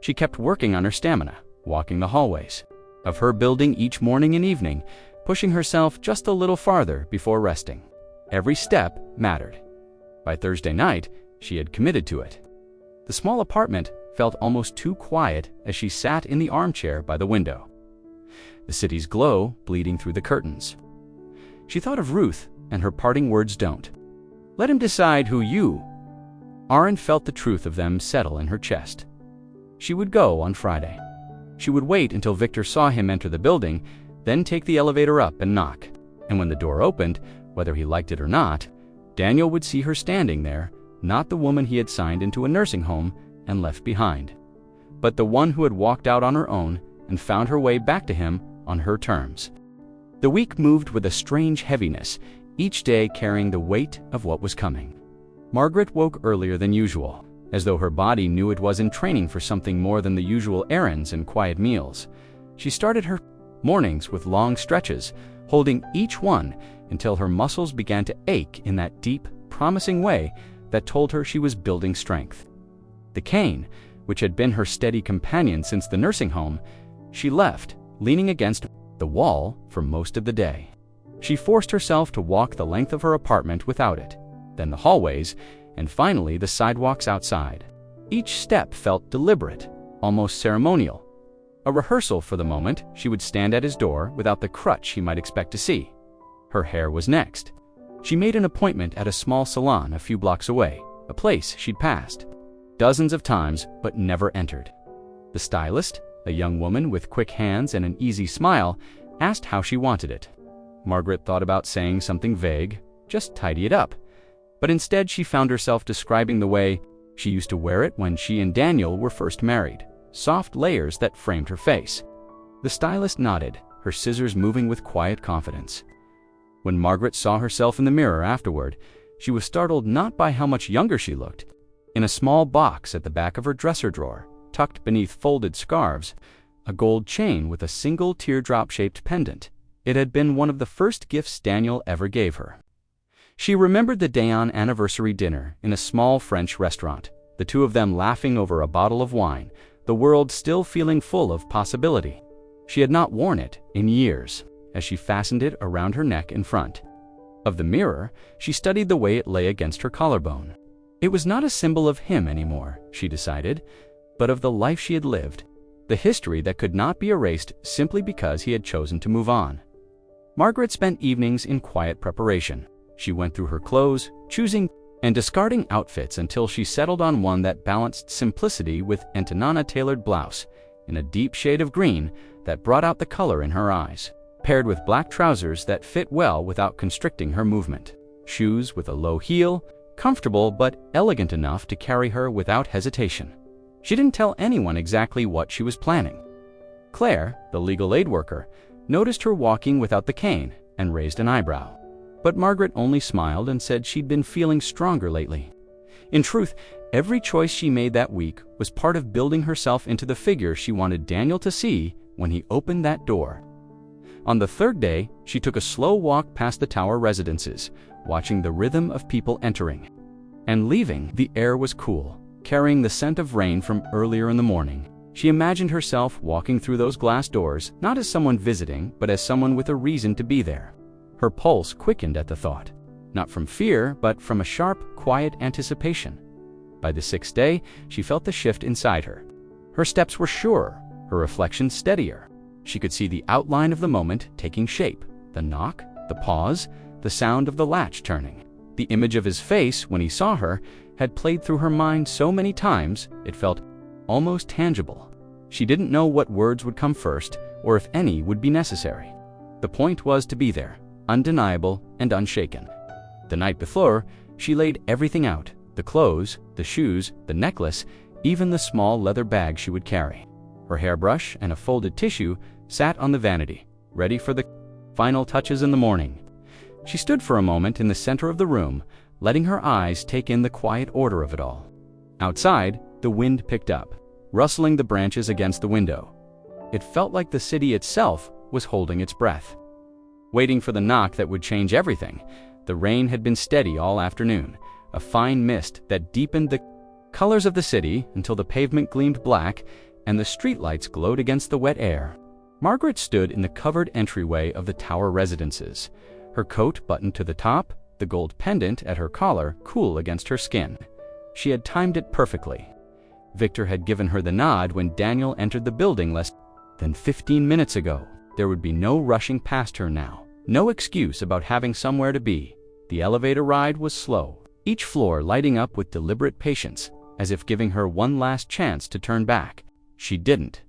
She kept working on her stamina, walking the hallways of her building each morning and evening, pushing herself just a little farther before resting. Every step mattered. By Thursday night, she had committed to it. The small apartment felt almost too quiet as she sat in the armchair by the window, the city's glow bleeding through the curtains. She thought of Ruth and her parting words, "Don't let him decide who you are," and felt the truth of them settle in her chest. She would go on Friday. She would wait until Victor saw him enter the building, then take the elevator up and knock. And when the door opened, whether he liked it or not, Daniel would see her standing there, not the woman he had signed into a nursing home and left behind, but the one who had walked out on her own and found her way back to him on her terms. The week moved with a strange heaviness, each day carrying the weight of what was coming. Margaret woke earlier than usual, as though her body knew it was in training for something more than the usual errands and quiet meals. She started her mornings with long stretches, holding each one until her muscles began to ache in that deep, promising way that told her she was building strength. The cane, which had been her steady companion since the nursing home, she left, leaning against the wall for most of the day. She forced herself to walk the length of her apartment without it, then the hallways, and finally the sidewalks outside. Each step felt deliberate, almost ceremonial. A rehearsal for the moment she would stand at his door without the crutch he might expect to see. Her hair was next. She made an appointment at a small salon a few blocks away, a place she'd passed dozens of times but never entered. The stylist, a young woman with quick hands and an easy smile, asked how she wanted it. Margaret thought about saying something vague, just tidy it up. But instead she found herself describing the way she used to wear it when she and Daniel were first married, soft layers that framed her face. The stylist nodded, her scissors moving with quiet confidence. When Margaret saw herself in the mirror afterward, she was startled not by how much younger she looked. In a small box at the back of her dresser drawer, tucked beneath folded scarves, a gold chain with a single teardrop-shaped pendant. It had been one of the first gifts Daniel ever gave her. She remembered the day-on anniversary dinner in a small French restaurant, the two of them laughing over a bottle of wine, the world still feeling full of possibility. She had not worn it in years, as she fastened it around her neck in front. Of the mirror, she studied the way it lay against her collarbone. It was not a symbol of him anymore, she decided, but of the life she had lived, the history that could not be erased simply because he had chosen to move on. Margaret spent evenings in quiet preparation. She went through her clothes, choosing and discarding outfits until she settled on one that balanced simplicity with Antonana-tailored blouse in a deep shade of green that brought out the color in her eyes, paired with black trousers that fit well without constricting her movement. Shoes with a low heel, comfortable but elegant enough to carry her without hesitation. She didn't tell anyone exactly what she was planning. Claire, the legal aid worker, noticed her walking without the cane and raised an eyebrow. But Margaret only smiled and said she'd been feeling stronger lately. In truth, every choice she made that week was part of building herself into the figure she wanted Daniel to see when he opened that door. On the third day, she took a slow walk past the tower residences, watching the rhythm of people entering and leaving. The air was cool, carrying the scent of rain from earlier in the morning. She imagined herself walking through those glass doors, not as someone visiting, but as someone with a reason to be there. Her pulse quickened at the thought, not from fear, but from a sharp, quiet anticipation. By the sixth day, she felt the shift inside her. Her steps were surer, her reflection steadier. She could see the outline of the moment taking shape, the knock, the pause, the sound of the latch turning. The image of his face when he saw her had played through her mind so many times it felt almost tangible. She didn't know what words would come first, or if any would be necessary. The point was to be there, undeniable and unshaken. The night before, she laid everything out, the clothes, the shoes, the necklace, even the small leather bag she would carry. Her hairbrush and a folded tissue sat on the vanity, ready for the final touches in the morning. She stood for a moment in the center of the room, letting her eyes take in the quiet order of it all. Outside, the wind picked up, rustling the branches against the window. It felt like the city itself was holding its breath, waiting for the knock that would change everything. The rain had been steady all afternoon, a fine mist that deepened the colors of the city until the pavement gleamed black and the streetlights glowed against the wet air. Margaret stood in the covered entryway of the tower residences, her coat buttoned to the top, the gold pendant at her collar cool against her skin. She had timed it perfectly. Victor had given her the nod when Daniel entered the building less than 15 minutes ago. There would be no rushing past her now, no excuse about having somewhere to be. The elevator ride was slow, each floor lighting up with deliberate patience, as if giving her one last chance to turn back. She didn't.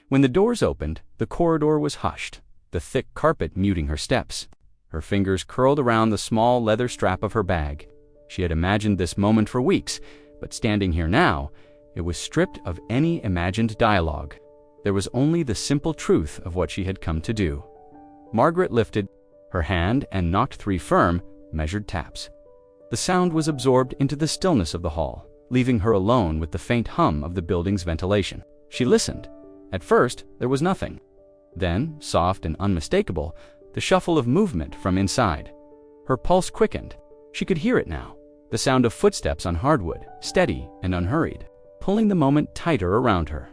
When the doors opened, the corridor was hushed, the thick carpet muting her steps. Her fingers curled around the small leather strap of her bag. She had imagined this moment for weeks, but standing here now, it was stripped of any imagined dialogue. There was only the simple truth of what she had come to do. Margaret lifted her hand and knocked 3 firm, measured taps. The sound was absorbed into the stillness of the hall, leaving her alone with the faint hum of the building's ventilation. She listened. At first, there was nothing. Then, soft and unmistakable, the shuffle of movement from inside. Her pulse quickened. She could hear it now, The sound of footsteps on hardwood, steady and unhurried, pulling the moment tighter around her.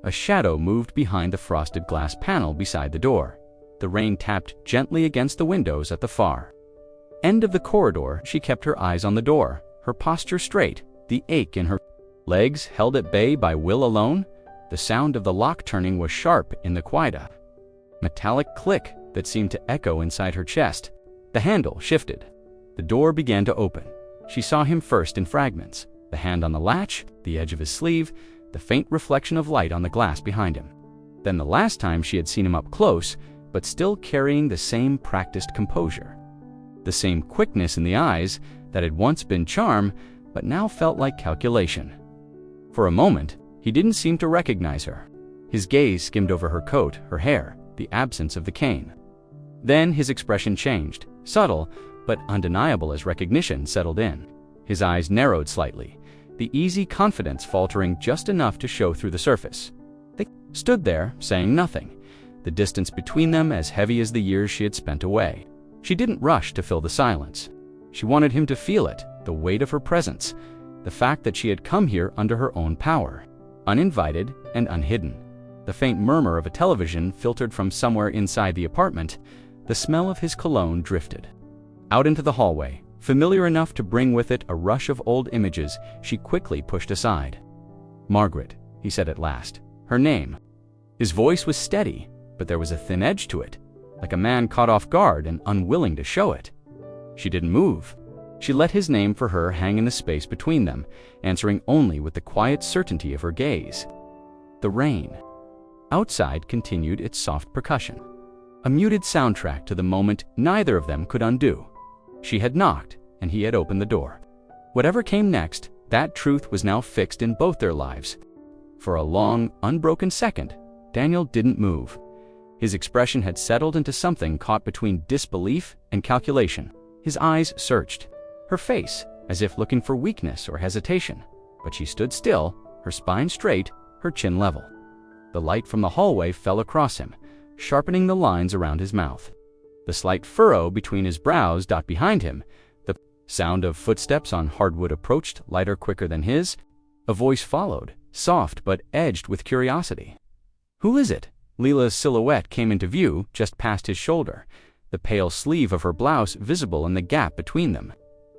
A shadow moved behind the frosted glass panel beside the door. The rain tapped gently against the windows at the far end of the corridor. She kept her eyes on the door, her posture straight, the ache in her legs held at bay by will alone. The sound of the lock turning was sharp in the quiet, metallic click that seemed to echo inside her chest. The handle shifted. The door began to open. She saw him first in fragments, the hand on the latch, the edge of his sleeve, the faint reflection of light on the glass behind him. Then the last time she had seen him up close, but still carrying the same practiced composure. The same quickness in the eyes that had once been charm, but now felt like calculation. For a moment, he didn't seem to recognize her. His gaze skimmed over her coat, her hair, the absence of the cane. Then his expression changed, subtle, but undeniable as recognition settled in. His eyes narrowed slightly, the easy confidence faltering just enough to show through the surface. They stood there, saying nothing, the distance between them as heavy as the years she had spent away. She didn't rush to fill the silence. She wanted him to feel it, the weight of her presence, the fact that she had come here under her own power, uninvited and unhidden. The faint murmur of a television filtered from somewhere inside the apartment. The smell of his cologne drifted out into the hallway, familiar enough to bring with it a rush of old images she quickly pushed aside. "Margaret," he said at last, her name. His voice was steady, but there was a thin edge to it, like a man caught off guard and unwilling to show it. She didn't move. She let his name for her hang in the space between them, answering only with the quiet certainty of her gaze. The rain outside continued its soft percussion, a muted soundtrack to the moment neither of them could undo. She had knocked, and he had opened the door. Whatever came next, that truth was now fixed in both their lives. For a long, unbroken second, Daniel didn't move. His expression had settled into something caught between disbelief and calculation. His eyes searched her face, as if looking for weakness or hesitation, but she stood still, her spine straight, her chin level. The light from the hallway fell across him, sharpening the lines around his mouth. The slight furrow between his brows dot behind him. The sound of footsteps on hardwood approached, lighter, quicker than his. A voice followed, soft but edged with curiosity. "Who is it?" Leela's silhouette came into view just past his shoulder, the pale sleeve of her blouse visible in the gap between them.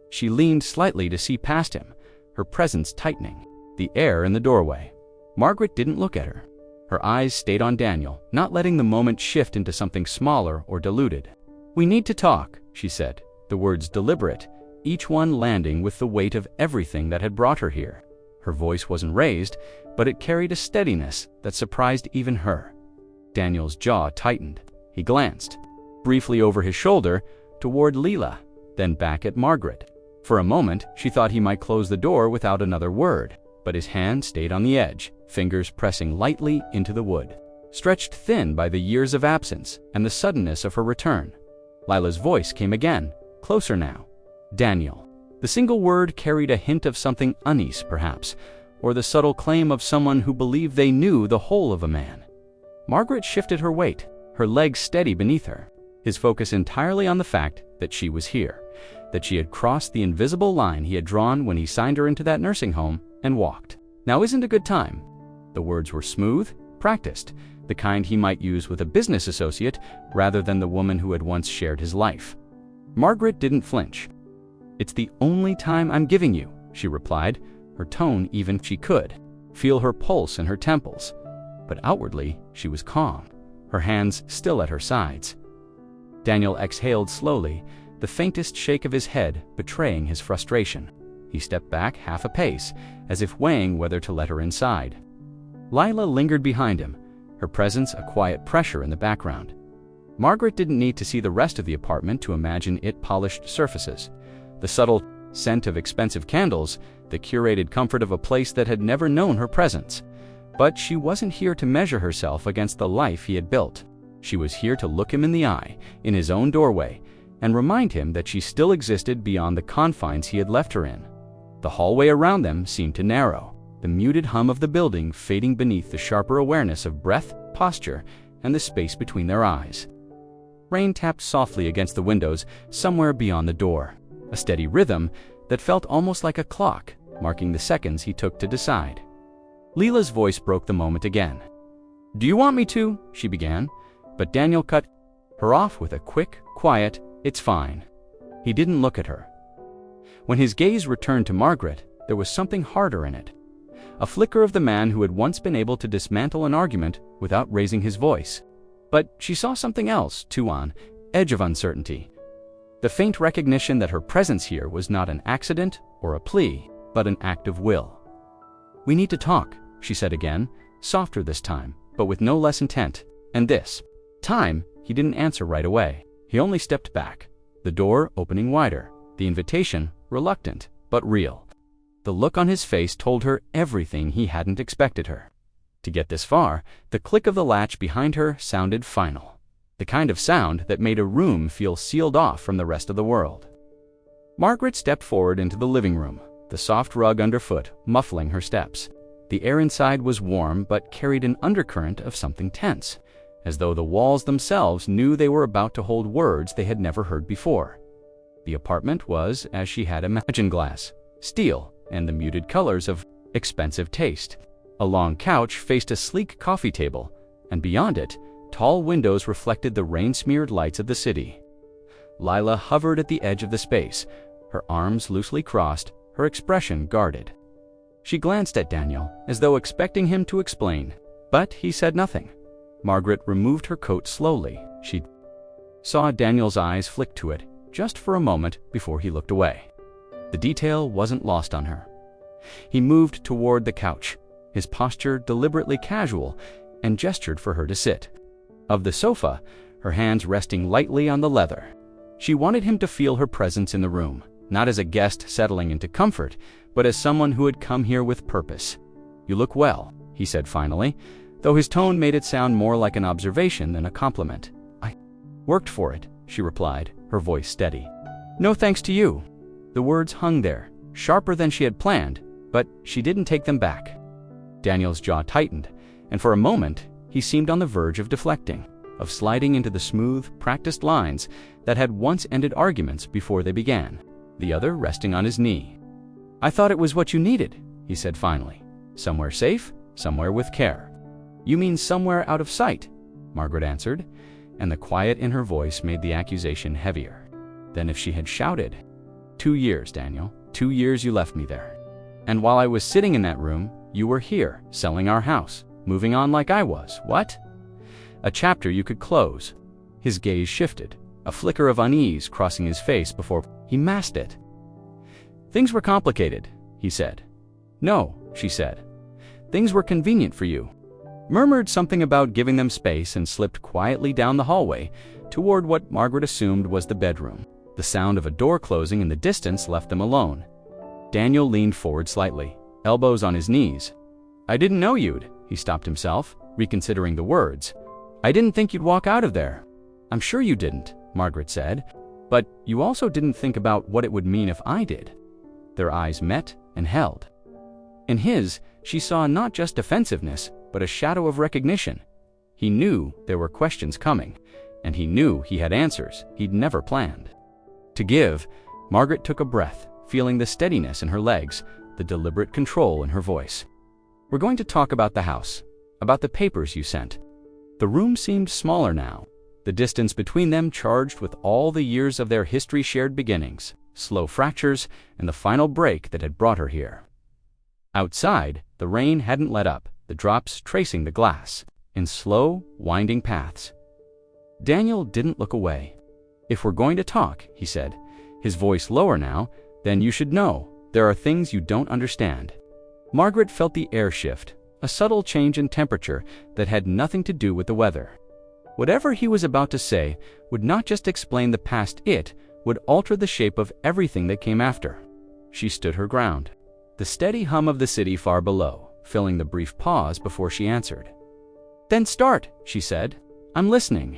She leaned slightly to see past him, her presence tightening, the air in the doorway. Margaret didn't look at her. Her eyes stayed on Daniel, not letting the moment shift into something smaller or diluted. "We need to talk," she said, the words deliberate, each one landing with the weight of everything that had brought her here. Her voice wasn't raised, but it carried a steadiness that surprised even her. Daniel's jaw tightened. He glanced, briefly over his shoulder, toward Leela, then back at Margaret. For a moment, she thought he might close the door without another word, but his hand stayed on the edge, fingers pressing lightly into the wood, stretched thin by the years of absence and the suddenness of her return. Lila's voice came again, closer now. "Daniel." The single word carried a hint of something unease, perhaps, or the subtle claim of someone who believed they knew the whole of a man. Margaret shifted her weight, her legs steady beneath her, his focus entirely on the fact that she was here, that she had crossed the invisible line he had drawn when he signed her into that nursing home and walked. "Now isn't a good time." The words were smooth, practiced, the kind he might use with a business associate rather than the woman who had once shared his life. Margaret didn't flinch. "It's the only time I'm giving you," she replied, her tone even. She could feel her pulse in her temples, but outwardly she was calm, her hands still at her sides. Daniel exhaled slowly, the faintest shake of his head betraying his frustration. He stepped back half a pace, as if weighing whether to let her inside. Lila lingered behind him, her presence a quiet pressure in the background. Margaret didn't need to see the rest of the apartment to imagine its polished surfaces, the subtle scent of expensive candles, the curated comfort of a place that had never known her presence. But she wasn't here to measure herself against the life he had built. She was here to look him in the eye, in his own doorway, and remind him that she still existed beyond the confines he had left her in. The hallway around them seemed to narrow, the muted hum of the building fading beneath the sharper awareness of breath, posture, and the space between their eyes. Rain tapped softly against the windows somewhere beyond the door, a steady rhythm that felt almost like a clock, marking the seconds he took to decide. Leela's voice broke the moment again. "Do you want me to?" she began, but Daniel cut her off with a quick, quiet, "It's fine." He didn't look at her. When his gaze returned to Margaret, there was something harder in it. A flicker of the man who had once been able to dismantle an argument without raising his voice. But she saw something else, too, on edge of uncertainty. The faint recognition that her presence here was not an accident or a plea, but an act of will. "We need to talk," she said again, softer this time, but with no less intent. And this time, he didn't answer right away. He only stepped back, the door opening wider, the invitation reluctant but real. The look on his face told her everything he hadn't expected her. To get this far, the click of the latch behind her sounded final. The kind of sound that made a room feel sealed off from the rest of the world. Margaret stepped forward into the living room, the soft rug underfoot muffling her steps. The air inside was warm but carried an undercurrent of something tense, as though the walls themselves knew they were about to hold words they had never heard before. The apartment was as she had imagined: glass, steel, and the muted colors of expensive taste. A long couch faced a sleek coffee table, and beyond it, tall windows reflected the rain-smeared lights of the city. Lila hovered at the edge of the space, her arms loosely crossed, her expression guarded. She glanced at Daniel, as though expecting him to explain, but he said nothing. Margaret removed her coat slowly. She saw Daniel's eyes flick to it, just for a moment before he looked away. The detail wasn't lost on her. He moved toward the couch, his posture deliberately casual, and gestured for her to sit. Of the sofa, her hands resting lightly on the leather. She wanted him to feel her presence in the room, not as a guest settling into comfort, but as someone who had come here with purpose. "You look well," he said finally, though his tone made it sound more like an observation than a compliment. "I worked for it," she replied, her voice steady. "No thanks to you." The words hung there, sharper than she had planned, but she didn't take them back. Daniel's jaw tightened, and for a moment, he seemed on the verge of deflecting, of sliding into the smooth, practiced lines that had once ended arguments before they began, the other resting on his knee. "I thought it was what you needed," he said finally. "Somewhere safe, somewhere with care." "You mean somewhere out of sight?" Margaret answered, and the quiet in her voice made the accusation heavier than if she had shouted. 2 years, Daniel. 2 years you left me there. And while I was sitting in that room, you were here, selling our house, moving on like I was. What? A chapter you could close." His gaze shifted, a flicker of unease crossing his face before he masked it. "Things were complicated," he said. "No," she said. "Things were convenient for you." Murmured something about giving them space and slipped quietly down the hallway toward what Margaret assumed was the bedroom. The sound of a door closing in the distance left them alone. Daniel leaned forward slightly, elbows on his knees. "I didn't know you'd," he stopped himself, reconsidering the words. "I didn't think you'd walk out of there." "I'm sure you didn't," Margaret said, "but you also didn't think about what it would mean if I did." Their eyes met and held. In his, she saw not just defensiveness, but a shadow of recognition. He knew there were questions coming, and he knew he had answers he'd never planned to give. Margaret took a breath, feeling the steadiness in her legs, the deliberate control in her voice. "We're going to talk about the house, about the papers you sent." The room seemed smaller now, the distance between them charged with all the years of their history shared beginnings, slow fractures, and the final break that had brought her here. Outside, the rain hadn't let up, the drops tracing the glass in slow, winding paths. Daniel didn't look away. "If we're going to talk," he said, his voice lower now, "then you should know there are things you don't understand." Margaret felt the air shift, a subtle change in temperature that had nothing to do with the weather. Whatever he was about to say would not just explain the past, it would alter the shape of everything that came after. She stood her ground, the steady hum of the city far below, filling the brief pause before she answered. "Then start," she said. "I'm listening."